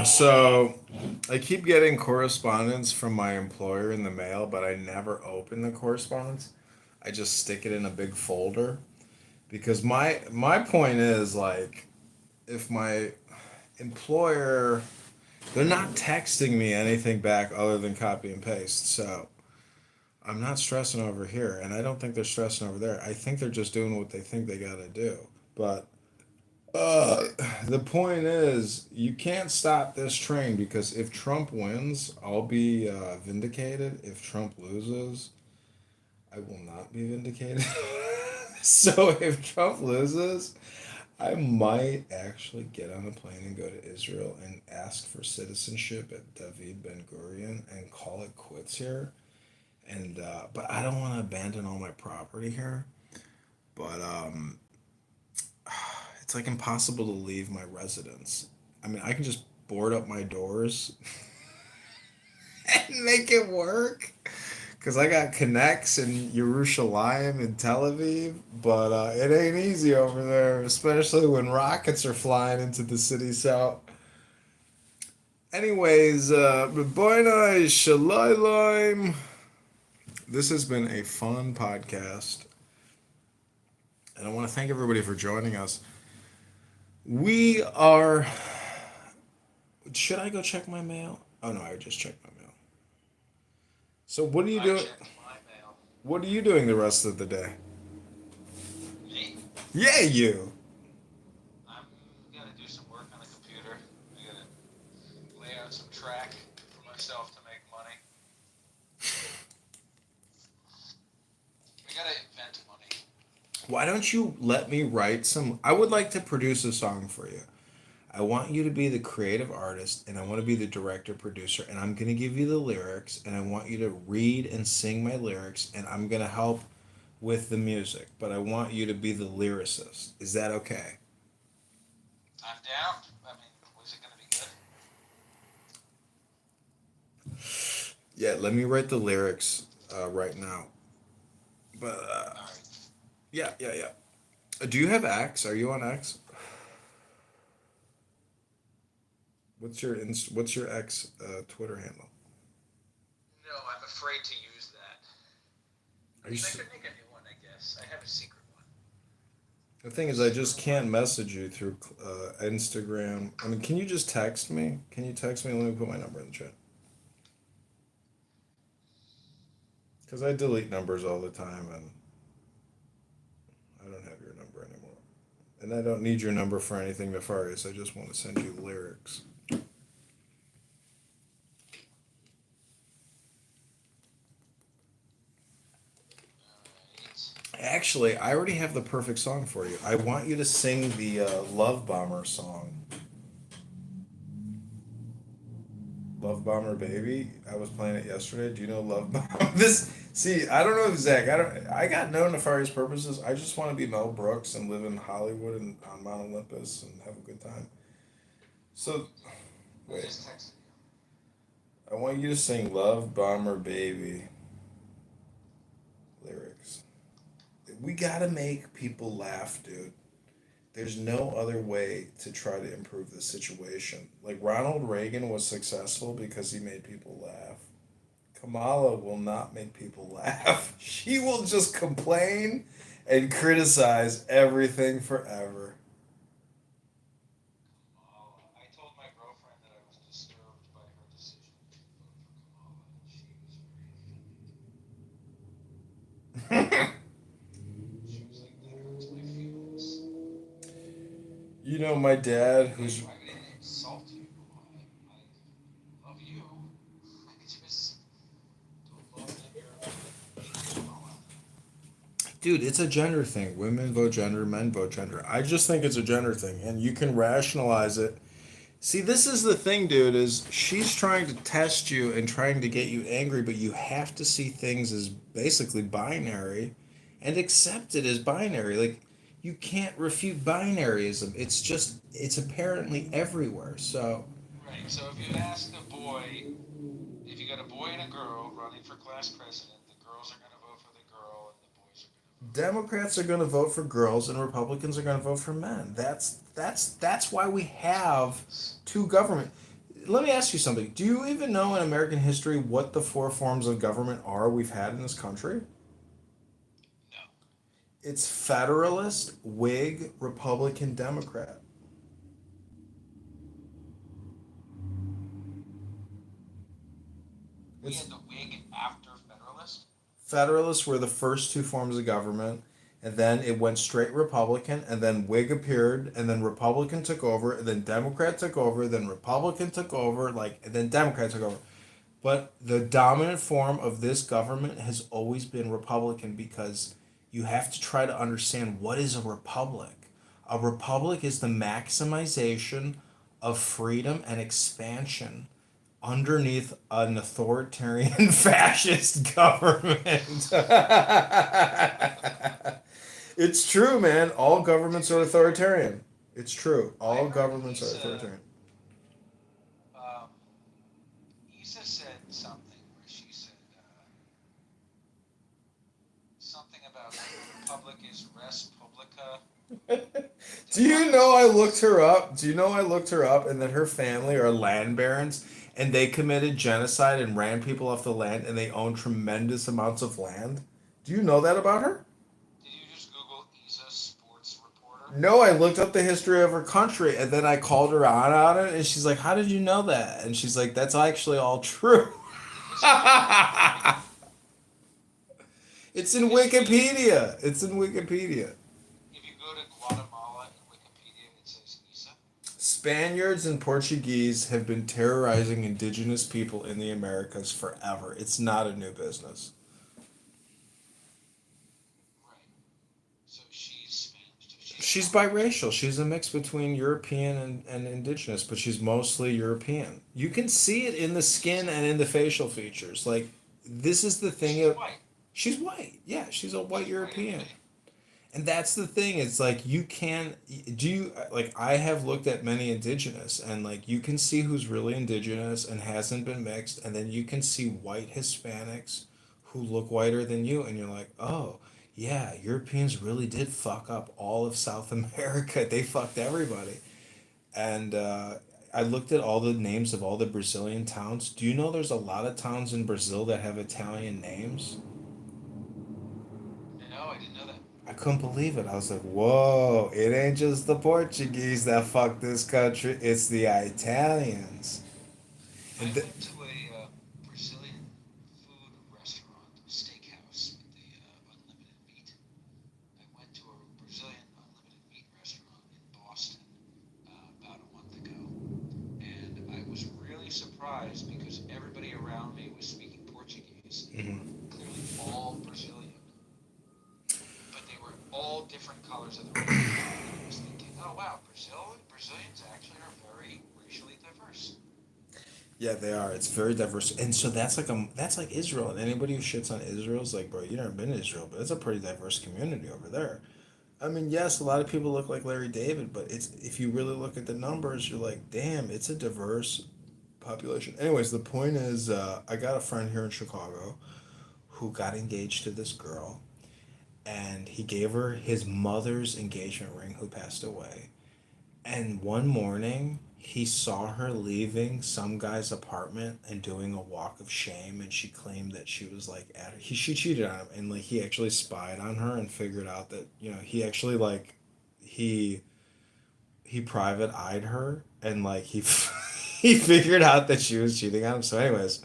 So I keep getting correspondence from my employer in the mail, but I never open the correspondence. I just stick it in a big folder because my point is like if my employer they're not texting me anything back other than copy and paste. So I'm not stressing over here and I don't think they're stressing over there. I think they're just doing what they think they got to do. But Uh, the point is, you can't stop this train because if Trump wins, I'll be vindicated. If Trump loses, I will not be vindicated. So if Trump loses, I might actually get on a plane and go to Israel and ask for citizenship at David Ben Gurion and call it quits here. And but I don't want to abandon all my property here. But it's like impossible to leave my residence. I mean, I can just board up my doors and make it work because I got connects in Yerushalayim and Tel Aviv, but it ain't easy over there, especially when rockets are flying into the city. So, anyways, B'boinai Shalayim. This has been a fun podcast, and I want to thank everybody for joining us. We are. Should I go check my mail? Oh no, I just checked my mail. So what are you doing? What are you doing the rest of the day? Me? Yeah, you. I'm gonna do some work on the computer. I gotta lay out some track for myself to make money. We gotta invent money. Why don't you let me write some? I would like to produce a song for you. I want you to be the creative artist, and I want to be the director producer, and I'm gonna give you the lyrics, and I want you to read and sing my lyrics, and I'm gonna help with the music, but I want you to be the lyricist. Is that okay? I'm down. I mean, was it gonna be good? Yeah, let me write the lyrics right now. But Alright. yeah. Do you have X? Are you on X? What's your X Twitter handle? No, I'm afraid to use that. Are you? I could make a new one, I guess. I have a secret one. The thing is, I just can't message you through Instagram. I mean, can you just text me? Can you text me? Let me put my number in the chat. Because I delete numbers all the time, and I don't have your number anymore. And I don't need your number for anything nefarious. I just want to send you lyrics. Actually, I already have the perfect song for you. I want you to sing the Love Bomber song. Love Bomber Baby. I was playing it yesterday. Do you know Love Bomber? I don't know Zach. I got no nefarious purposes. I just want to be Mel Brooks and live in Hollywood and on Mount Olympus and have a good time. So, I wait. just texted you. I want you to sing Love Bomber Baby lyrics. We gotta make people laugh, dude. There's no other way to try to improve the situation. Like Ronald Reagan was successful because he made people laugh. Kamala will not make people laugh. She will just complain and criticize everything forever. I told my girlfriend that I was disturbed by her decision to vote for Kamala, and she was very offended. She was like, that hurts my feelings. You know, my dad, who's I didn't insult you. I love you. I just don't love that you're Kamala. Dude, it's a gender thing. Women vote gender, men vote gender. I just think it's a gender thing, and you can rationalize it. See, this is the thing, dude, is she's trying to test you and trying to get you angry, but you have to see things as basically binary and accept it as binary. Like, you can't refute binaryism. It's apparently everywhere. So, Right. So if you ask a boy, if you got a boy and a girl running for class president, the girls are going to vote for the girl, and the boys are going to vote. Democrats are going to vote for girls and Republicans are going to vote for men. That's why we have two government. Let me ask you something. Do you even know in American history what the four forms of government are we've had in this country? No. It's Federalist, Whig, Republican, Democrat. We It's had the Whig after Federalist. Federalists were the first two forms of government, and then it went straight Republican, and then Whig appeared, and then Republican took over, and then Democrat took over, then Republican took over, and then Democrat took over. But the dominant form of this government has always been Republican because you have to try to understand what is a republic. A republic is the maximization of freedom and expansion underneath an authoritarian fascist government. It's true, man. All governments are authoritarian. It's true. All governments are authoritarian. Isa said something where she said something about the republic is res publica. Do you know I looked her up? Do you know I looked her up and that her family are land barons and they committed genocide and ran people off the land and they own tremendous amounts of land? Do you know that about her? Did you just Google Isa sports reporter? No, I looked up the history of her country and then I called her on it and she's like, "How did you know that?" And she's like, "That's actually all true." It's in Wikipedia. It's in Wikipedia. If you go to Guatemala in Wikipedia, it says Isa. Spaniards and Portuguese have been terrorizing indigenous people in the Americas forever. It's not a new business. Right. So she's Spanish. So She's biracial. She's a mix between European and indigenous, but she's mostly European. You can see it in the skin and in the facial features. Like, this is the thing. she's white. She's white. Yeah, she's a white European. Okay. And that's the thing. It's like you can do you like I have looked at many indigenous and like you can see who's really indigenous and hasn't been mixed and then you can see white Hispanics who look whiter than you and you're like, "Oh, yeah, Europeans really did fuck up all of South America. They fucked everybody." And I looked at all the names of all the Brazilian towns. Do you know there's a lot of towns in Brazil that have Italian names? No, I didn't know that. I couldn't believe it. I was like, "Whoa, it ain't just the Portuguese that fucked this country, it's the Italians." I And went to a Brazilian food restaurant, steakhouse with the unlimited meat. I went to a Brazilian unlimited meat restaurant in Boston about a month ago, and I was really surprised because everybody around me was speaking Portuguese. They were clearly all Brazilian, but they were all different colors of the rainbow. And I was thinking, oh wow, Brazilians actually are very racially diverse. yeah, they are. It's very diverse. And so that's like Israel. And anybody who shits on Israel is like, "Bro, you never been to Israel, but it's a pretty diverse community over there." I mean, yes, a lot of people look like Larry David, but it's if you really look at the numbers, you're like, "Damn, it's a diverse population." Anyways, the point is, I got a friend here in Chicago who got engaged to this girl, and he gave her his mother's engagement ring, who passed away. And one morning, he saw her leaving some guy's apartment and doing a walk of shame, and she claimed that she was like she cheated on him, and like he actually spied on her and figured out that he actually he he private eyed her and like he he figured out that she was cheating on him. So, anyways,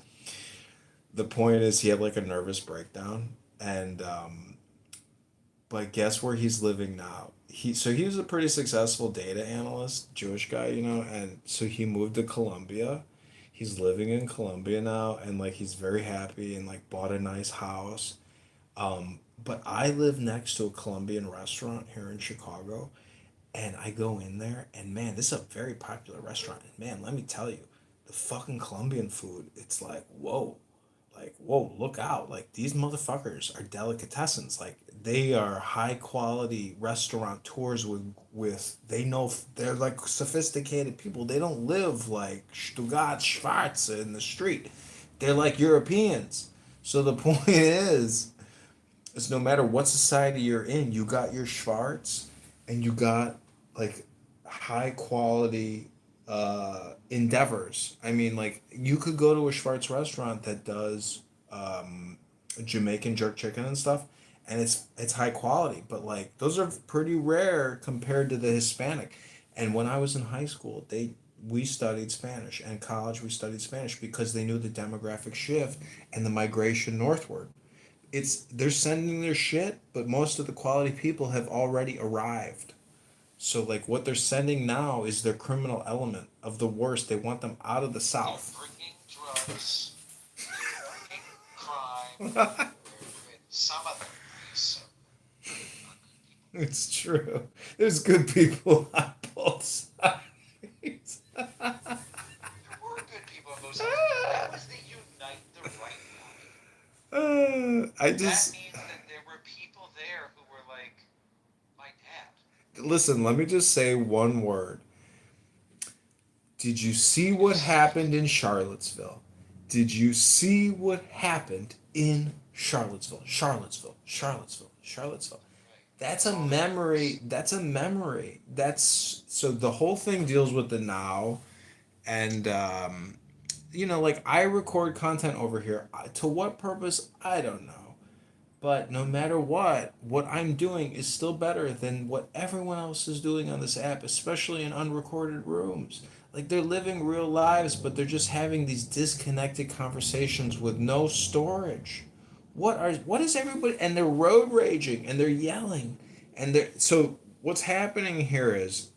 the point is he had like a nervous breakdown, and but guess where he's living now? He was a pretty successful data analyst, Jewish guy, and so he moved to Colombia. He's living in Colombia now, and like he's very happy and like bought a nice house. But I live next to a Colombian restaurant here in Chicago, and I go in there, and man, this is a very popular restaurant. And man, let me tell you, the fucking Colombian food, it's like, whoa, look out. Like, these motherfuckers are delicatessens. Like, they are high quality restaurateurs they know, they're like sophisticated people. They don't live like Stuttgart Schwarz in the street. They're like Europeans. So the point is no matter what society you're in, you got your Schwarz and you got like high quality endeavors. I mean, like, you could go to a Schwarz restaurant that does Jamaican jerk chicken and stuff, and it's high quality, but like those are pretty rare compared to the Hispanic. And when I was in high school, they we studied Spanish, and college we studied Spanish because they knew the demographic shift and the migration northward. They're sending their shit, but most of the quality people have already arrived. So like what they're sending now is their criminal element of the worst. They want them out of the They're South. bringing drugs, they're bringing crime, and some of them, so, are good people. It's true. There's good people on both sides. There were good people on both sides. That was the unite the right line. I That just means that there were people there who were like, my dad. listen. Let me just say one word. Did you see what happened in Charlottesville? Did you see what happened in Charlottesville? Charlottesville, Charlottesville, Charlottesville. That's a memory. That's a memory. That's so the whole thing deals with the now, and like I record content over here. To what purpose? I don't know. But no matter what I'm doing is still better than what everyone else is doing on this app, especially in unrecorded rooms. Like, they're living real lives, but they're just having these disconnected conversations with no storage. What is everybody, and they're road raging and they're yelling and they're so what's happening here is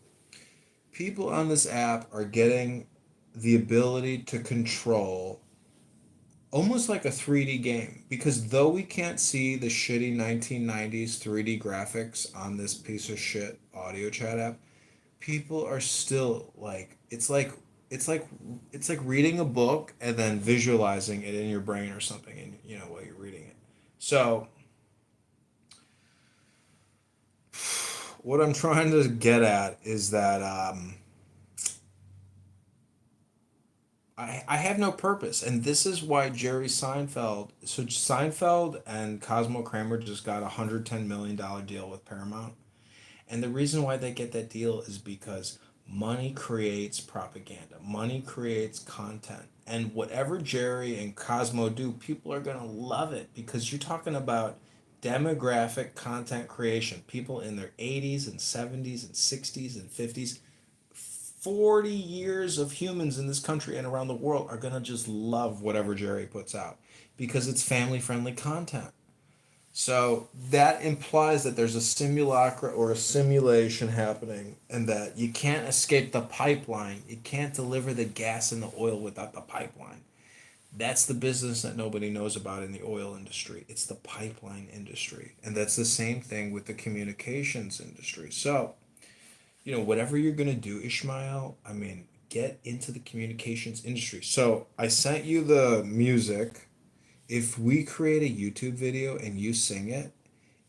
people on this app are getting the ability to control almost like a 3D game, because though we can't see the shitty 1990s 3D graphics on this piece of shit audio chat app, people are still like it's like it's like reading a book and then visualizing it in your brain or something, and while you're reading it. So what I'm trying to get at is that I have no purpose, and this is why Jerry Seinfeld. So Seinfeld and Cosmo Kramer just got $110 million deal with Paramount, and the reason why they get that deal is because money creates propaganda, money creates content, and whatever Jerry and Cosmo do, people are gonna love it because you're talking about demographic content creation. People in their 80s and 70s and 60s and 50s. 40 years of humans in this country and around the world are going to just love whatever Jerry puts out because it's family friendly content. So that implies that there's a simulacra or a simulation happening, and that you can't escape the pipeline. You can't deliver the gas and the oil without the pipeline. That's the business that nobody knows about in the oil industry. It's the pipeline industry. And that's the same thing with the communications industry. So whatever you're going to do, Ishmael, I mean, get into the communications industry. So I sent you the music. If we create a YouTube video and you sing it,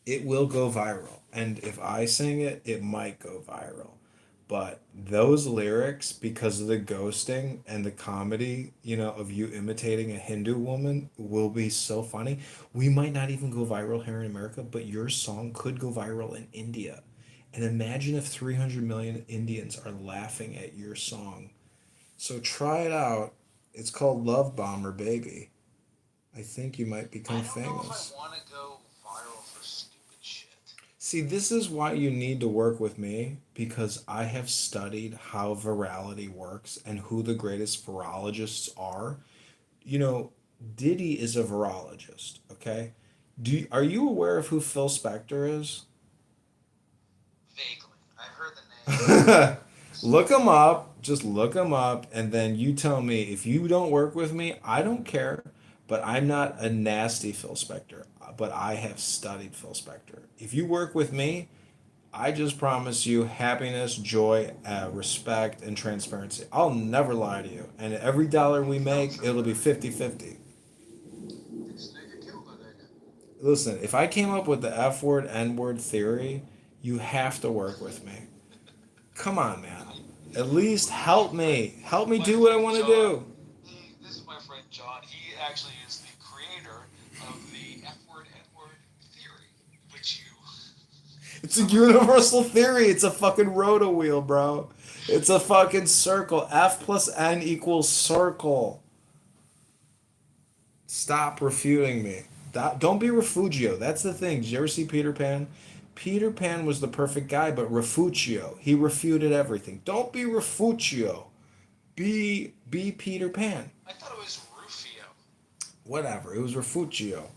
it will go viral. And if I sing it, it might go viral. But those lyrics, because of the ghosting and the comedy, of you imitating a Hindu woman, will be so funny. We might not even go viral here in America, but your song could go viral in India. And imagine if 300 million Indians are laughing at your song. So try it out. It's called Love Bomber, baby. I think you might become I don't know famous. if I want to go viral for stupid shit. See, this is why you need to work with me, because I have studied how virality works and who the greatest virologists are. Diddy is a virologist, okay? Are you aware of who Phil Spector is? Vaguely. I've heard the name. Look him up. Just look him up, and then you tell me. If you don't work with me, I don't care. But I'm not a nasty Phil Spector. but I have studied Phil Spector. If you work with me, I just promise you happiness, joy, respect, and transparency. I'll never lie to you. And every dollar we make, it'll be 50-50. This nigga killed a nigga. Listen, if I came up with the F word, N word theory, you have to work with me. Come on, man. At least help me. Help me do what I want to do. This is my friend John. He actually is the creator of the F word, N word theory, which you. It's a universal theory. It's a fucking roto wheel, bro. It's a fucking circle. F plus N equals circle. Stop refuting me. Don't be Refugio. That's the thing. Did you ever see Peter Pan? Peter Pan was the perfect guy, but Refugio, he refuted everything. Don't be Refugio. Be Peter Pan. I thought it was Rufio. Whatever. It was Refugio.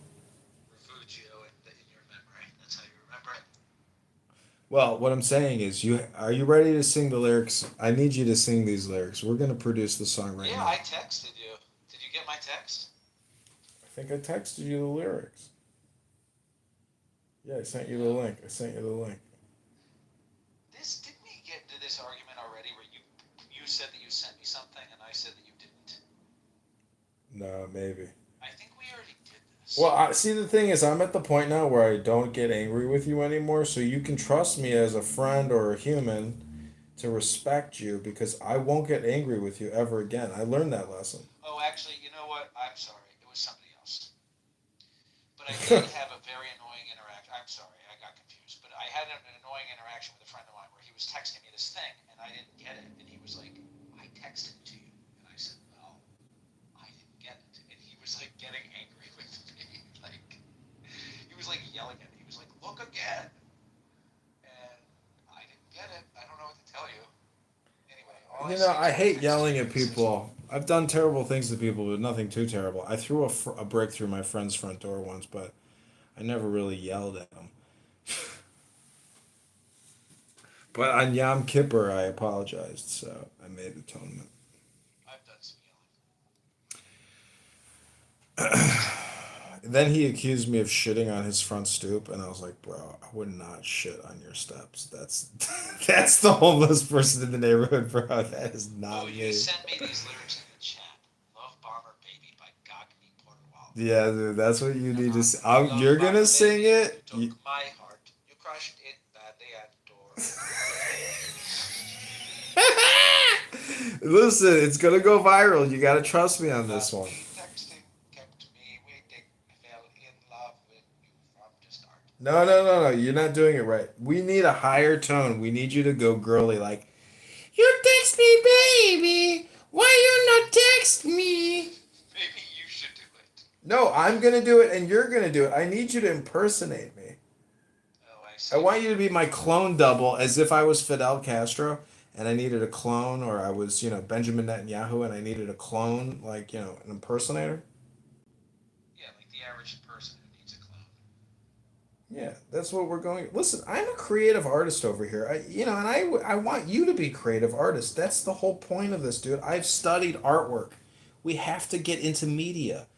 Refugio in your memory. That's how you remember it. Well, what I'm saying is, are you ready to sing the lyrics? I need you to sing these lyrics. We're gonna produce the song right Yeah, now. I texted you. Did you get my text? I think I texted you the lyrics. Yeah, I sent you the link. Didn't we get into this argument already where you said that you sent me something and I said that you didn't? No, maybe. I think we already did this. Well, see, the thing is, I'm at the point now where I don't get angry with you anymore, so you can trust me as a friend or a human to respect you because I won't get angry with you ever again. I learned that lesson. Oh, actually, you know what? I'm sorry. It was somebody else. But I did have a very annoying interaction. I'm sorry, I got confused. But I had an annoying interaction with a friend of mine where he was texting me this thing, and I didn't get it. And he was like, I texted to you. And I said, no, I didn't get it. And he was like getting angry with me. Like, he was like yelling at me. He was like, look again. And I didn't get it. I don't know what to tell you. Anyway, all You I know, said I is hate text yelling you at and said- people. I've done terrible things to people, but nothing too terrible. I threw a brick through my friend's front door once, but I never really yelled at him. But on Yom Kippur, I apologized, so I made atonement. I've done some yelling. Then he accused me of shitting on his front stoop, and I was like, bro, I would not shit on your steps. That's the homeless person in the neighborhood, bro. That is not Oh, me. you sent me these lyrics in the chat. Love Bomber Baby by Gagny Portwal. Yeah, dude, that's what you need to say. Love You're Bomber gonna sing Baby, it. You took my heart. You crushed it badly at the door. Listen, it's gonna go viral. You gotta trust me on this one. Texting kept me waiting. I fell in love with you from the start. No. You're not doing it right. We need a higher tone. We need you to go girly, like, you text me, baby. Why you not text me? Maybe you should do it. No, I'm gonna do it, and you're gonna do it. I need you to impersonate me. Oh, I see. I want you to be my clone double, as if I was Fidel Castro, and I needed a clone, or I was, Benjamin Netanyahu, and I needed a clone, like, an impersonator. Yeah, like the average person who needs a clone. Yeah, that's what we're going. Listen, I'm a creative artist over here. I want you to be creative artists. That's the whole point of this, dude. I've studied artwork. We have to get into media.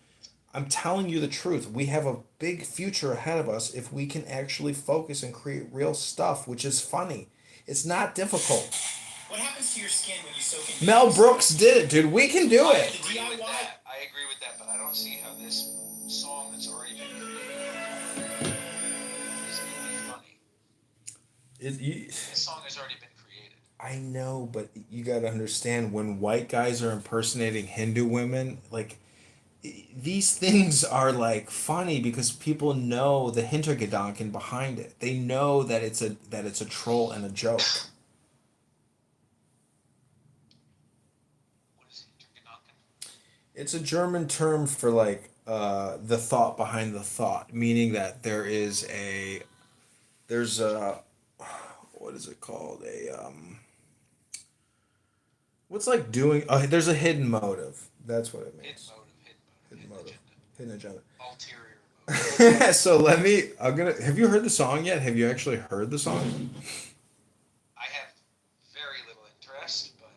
I'm telling you the truth. We have a big future ahead of us if we can actually focus and create real stuff, which is funny. It's not difficult. What happens to your skin when you soak in Mel Brooks did it, dude. We can do I it. agree with that. I agree with that, but I don't see how this song that's already been created is really funny. This song has already been created. I know, but you got to understand when white guys are impersonating Hindu women, like these things are like funny because people know the Hintergedanken behind it. They know that it's a troll and a joke. What is Hintergedanken? It's a German term for like the thought behind the thought, meaning that there's a what is it called? What's like doing there's a hidden motive. That's what it means. Hidden motive. Hidden agenda. Ulterior motive. So have you heard the song yet? Have you actually heard the song? I have very little interest, but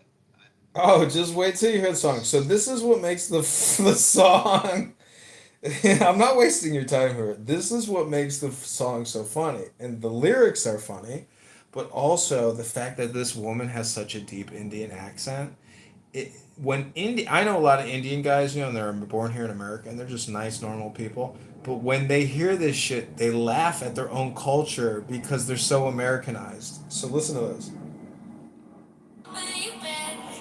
Oh, just wait till you hear the song. So this is what makes the song. I'm not wasting your time here. This is what makes the song so funny. And the lyrics are funny, but also the fact that this woman has such a deep Indian accent. I know a lot of Indian guys, and they're born here in America and they're just nice, normal people. But when they hear this shit, they laugh at their own culture because they're so Americanized. So listen to this.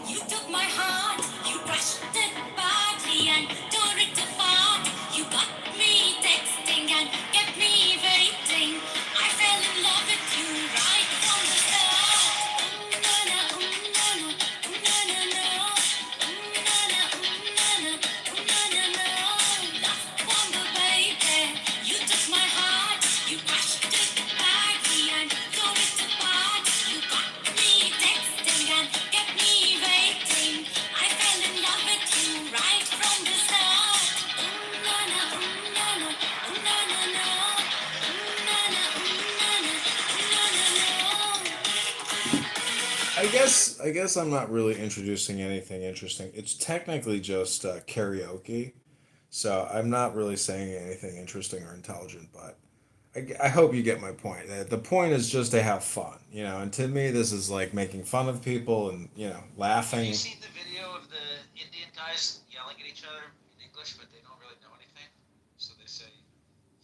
You took my heart, you brushed it badly and tore it apart. You got me texting and kept me waiting. I fell in love with you right from the start. Na na, na na, na na na, na na, na na na. Love wonder, baby. You took my heart, you brushed it badly and tore it apart. You got me texting and kept me waiting. I fell in love with you right from the start. Na na, na na, na na na, na na, na na, na na. I guess I'm not really introducing anything interesting. It's technically just karaoke, so I'm not really saying anything interesting or intelligent. But I hope you get my point. The point is just to have fun, And to me, this is like making fun of people and Have laughing. you seen the video of the Indian guys yelling at each other in English, but they don't really know anything? So they say,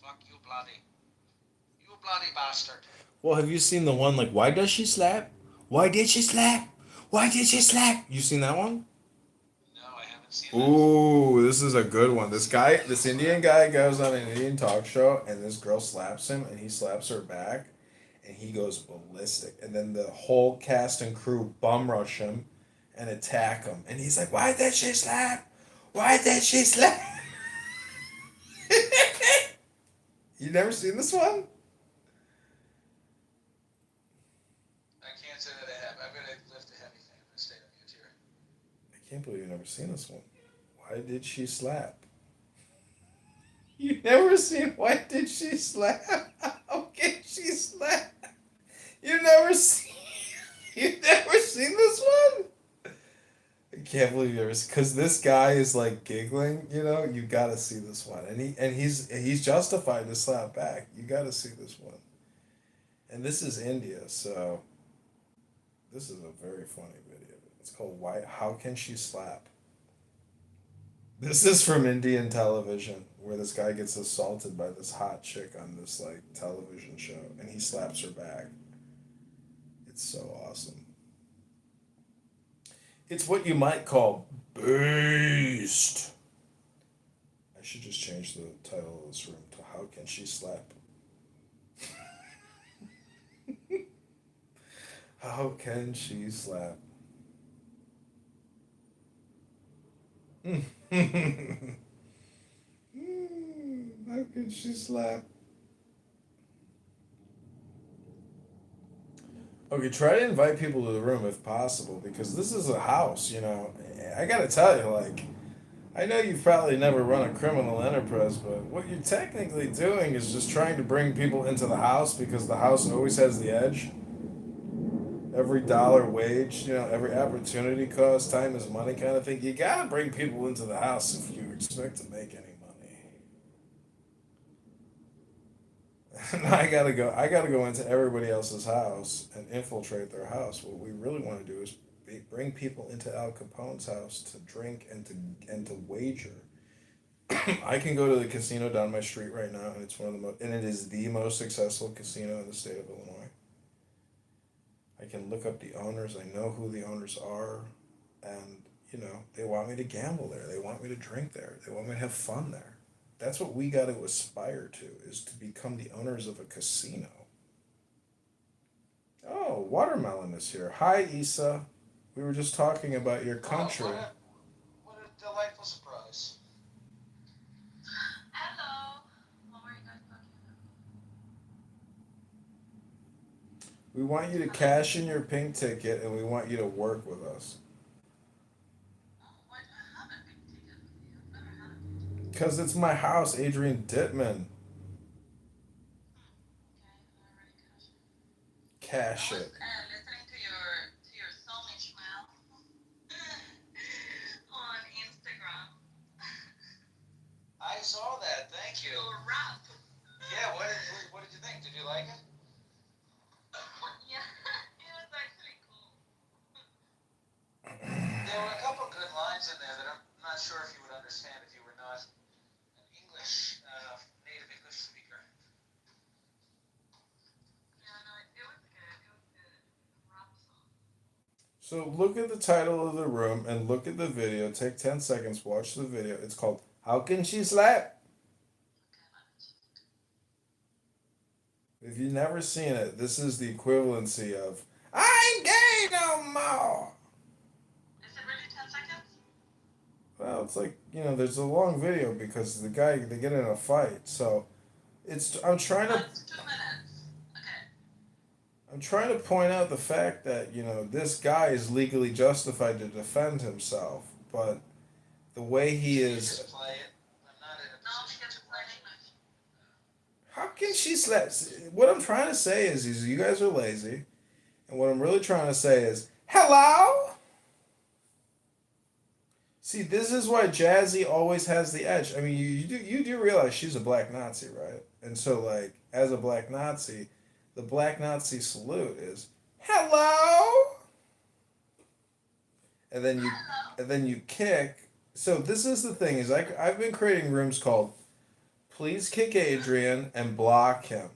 "Fuck you, bloody bastard." Well, have you seen the one like why does she slap? Why did she slap? Why did she slap? You seen that one? No, I haven't seen that. Ooh, this is a good one. This Indian guy goes on an Indian talk show, and this girl slaps him, and he slaps her back, and he goes ballistic. And then the whole cast and crew bum rush him and attack him, and he's like, "Why did she slap? Why did she slap?" You never seen this one? I can't say that I have. I'm gonna lift a heavy thing. I'm gonna stay on mute here. I can't believe you've never seen this one. Why did she slap? You never seen Why Did She Slap? How can she slap? You never seen this one? I can't believe you ever because this guy is like giggling, you gotta see this one. And he's justified to slap back. You gotta see this one. And this is India, so this is a very funny video. It's called How Can She Slap? This is from Indian television where this guy gets assaulted by this hot chick on this like television show and he slaps her back. It's so awesome. It's what you might call based. I should just change the title of this room to How Can She Slap? How can she slap? How can she slap? Okay, try to invite people to the room if possible, because this is a house, I gotta tell you, like, I know you've probably never run a criminal enterprise, but what you're technically doing is just trying to bring people into the house because the house always has the edge. Every dollar wage, every opportunity cost, time is money kind of thing. You gotta bring people into the house if you expect to make any money. I gotta go into everybody else's house and infiltrate their house. What we really want to do is bring people into Al Capone's house to drink and to wager. I can go to the casino down my street right now, and it's and it is the most successful casino in the state of Illinois. I can look up the owners. I know who the owners are, and they want me to gamble there. They want me to drink there. They want me to have fun there. That's what we got to aspire to, is to become the owners of a casino. Oh, Watermelon is here. Hi, Issa. We were just talking about your country. Oh, what a delightful surprise. Hello. What were you guys talking about? We want you to cash in your pink ticket, and we want you to work with us. Oh, why do I have a big ticket with you? I've never had a big ticket. Because it's my house, Adrian Dittman. Okay, I already cashed it. Cash I was it. listening to your song Ishmael on Instagram. I saw that. So look at the title of the room and look at the video. Take 10 seconds, watch the video. It's called How Can She Slap? If you've never seen it, this is the equivalency of I ain't gay no more. Is it really 10 seconds? Well, it's like, there's a long video because they get in a fight. So I'm trying to That's 2 minutes. Okay. I'm trying to point out the fact that, this guy is legally justified to defend himself, but the way he is. Just play it. I'm not in a No, position because to it's learning English. How can she slap? What I'm trying to say is you guys are lazy, and what I'm really trying to say is hello. See, this is why Jazzy always has the edge. I mean, you do realize she's a black Nazi, right? And so, like, as a black Nazi, the black Nazi salute is hello, and then you kick. So this is the thing is I've been creating rooms called Please Kick Adrian and Block Him.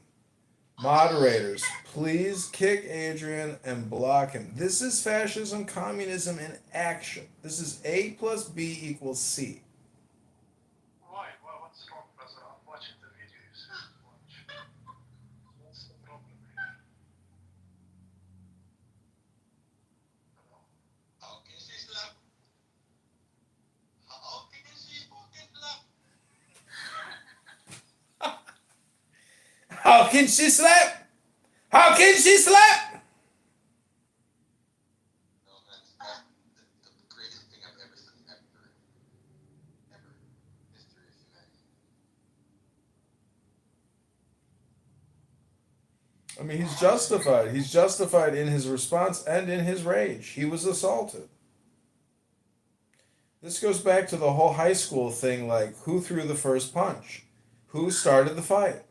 Moderators, please kick Adrian and block him. This is fascism, communism in action. This is A plus B equals C. Why? What's wrong, brother? I'm watching the videos. What's the problem here? How can she slap? How can she fucking slap? How can she slap? How can she slap? No, man, that's the greatest thing I've ever seen ever in history of humanity. I mean, he's justified. He's justified in his response and in his rage. He was assaulted. This goes back to the whole high school thing, like who threw the first punch? Who started the fight?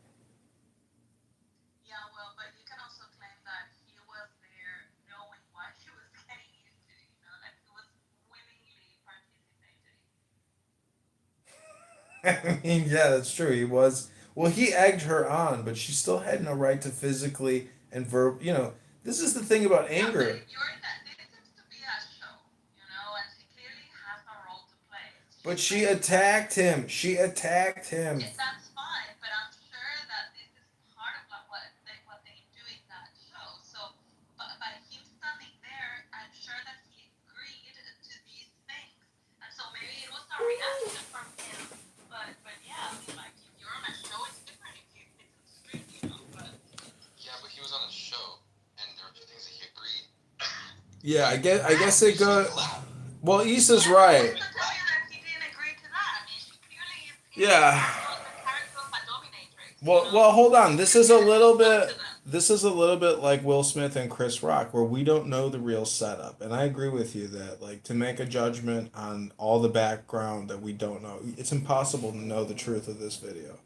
Yeah, well, but you can also claim that he was there knowing what he was getting into, like he was willingly participating. I mean, yeah, that's true. He was. Well, he egged her on, but she still had no right to physically and this is the thing about Yeah, but anger. this seems to be a show, and she clearly has a role to play. But she attacked him. She attacked him. Yes, that's fine, but I'm sure that this is part of what they do in that show. So, by him standing there, I'm sure that he agreed to these things, and so maybe it was a reaction from him. But yeah, I mean, like if you're on a show, it's different if it's in the street, But Yeah, but he was on a show, and there were two things that he agreed. Yeah, I guess it goes. Slap. Well, Issa's right. who's to tell you that he didn't agree to that? I mean, she clearly is Yeah. the character of a dominatrix. Well, hold on. This is a little bit like Will Smith and Chris Rock, where we don't know the real setup. And I agree with you that, like, to make a judgment on all the background that we don't know, it's impossible to know the truth of this video.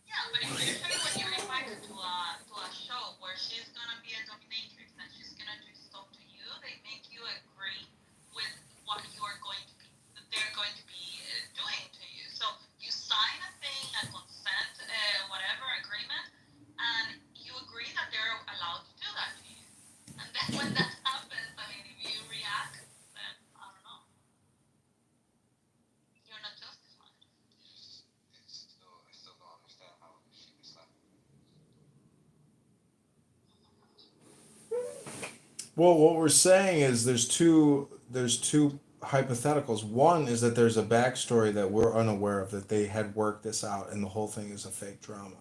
Yeah, but usually when you're invited to a show where she's gonna be a dominatrix and she's gonna do stuff to you, they make you agree with what they're going to be doing to you. So you sign a thing, a consent, whatever agreement, and you agree that they're allowed to do that to you. And then when that happens, I mean, if you react, then I don't know. You're not justified. I still don't understand how she can slap. Well, what we're saying is there's two hypotheticals. One is that there's a backstory that we're unaware of, that they had worked this out and the whole thing is a fake drama.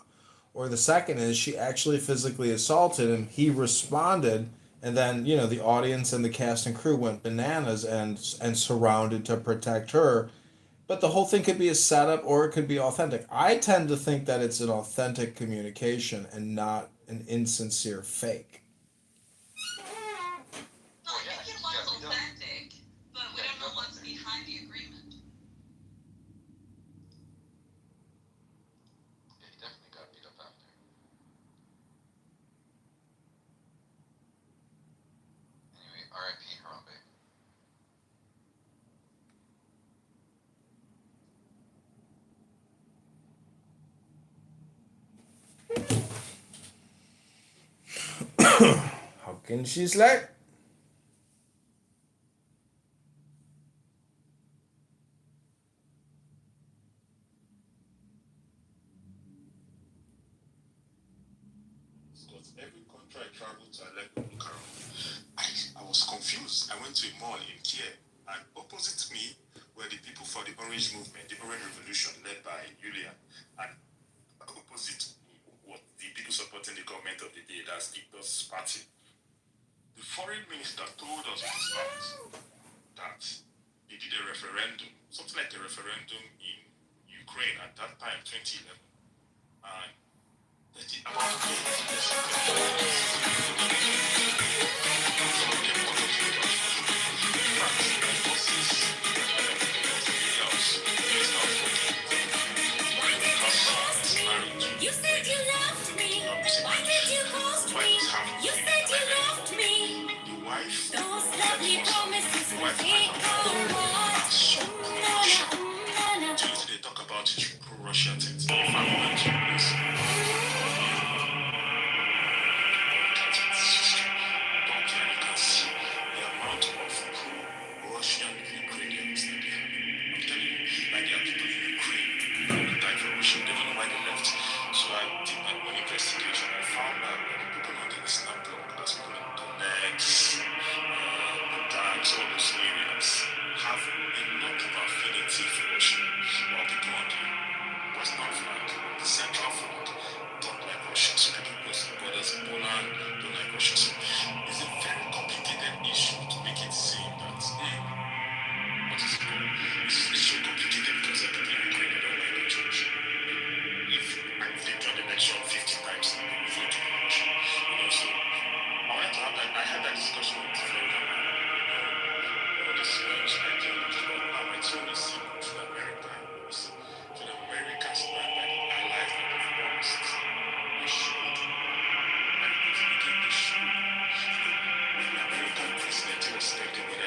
Or the second is she actually physically assaulted him, he responded, and then, the audience and the cast and crew went bananas and surrounded to protect her. But the whole thing could be a setup or it could be authentic. I tend to think that it's an authentic communication and not an insincere fake. No, I yeah, think it it's was gotta be done. authentic, but we don't know what's behind the agreement. Yeah, he definitely got beat up after. Anyway, R.I.P. Harambe. How can she slap? because every country I traveled to, I left Bukhara. I was confused. I went to a mall in Kiev, and opposite me were the people for the Orange Movement, the Orange Revolution, led by Yulia, and opposite was the people supporting the government of the day, that's Victor's party. The foreign minister told us with his mouth that they did a referendum, something like a referendum in Ukraine at that time, 2011, and that the amount of You said you loved me. Why did you ghost me? You said you loved me. the wife, Those lovely promises will take on what? they talk about it, pro-Russia things. If I went to this, you can see the amount of pro-Russian Ukrainians that they have. I'm telling you, like there are people in Ukraine that will die for Russia. They don't know why they left. So I did my own investigation. I found out that the people on the Eastern Bloc, that's people in Donetsk, Lugansk, all those areas, have a lot of affinity for Russia. While people on the Western flank, the Central flank, don't like Russia. So people close to the borders in Poland don't like Russia. So it's a very complicated issue to make it seem that, what is it called? It's so complicated because the people in Ukraine they don't like the church. If they've done the election 50 times, they will vote to Russia. So I wanted to have that. I had that discussion with Florida. All the Spanish ideology, but now my tone is simple to America. To the American stand by the allies that they've promised. They should. And if they should. When the American president was elected,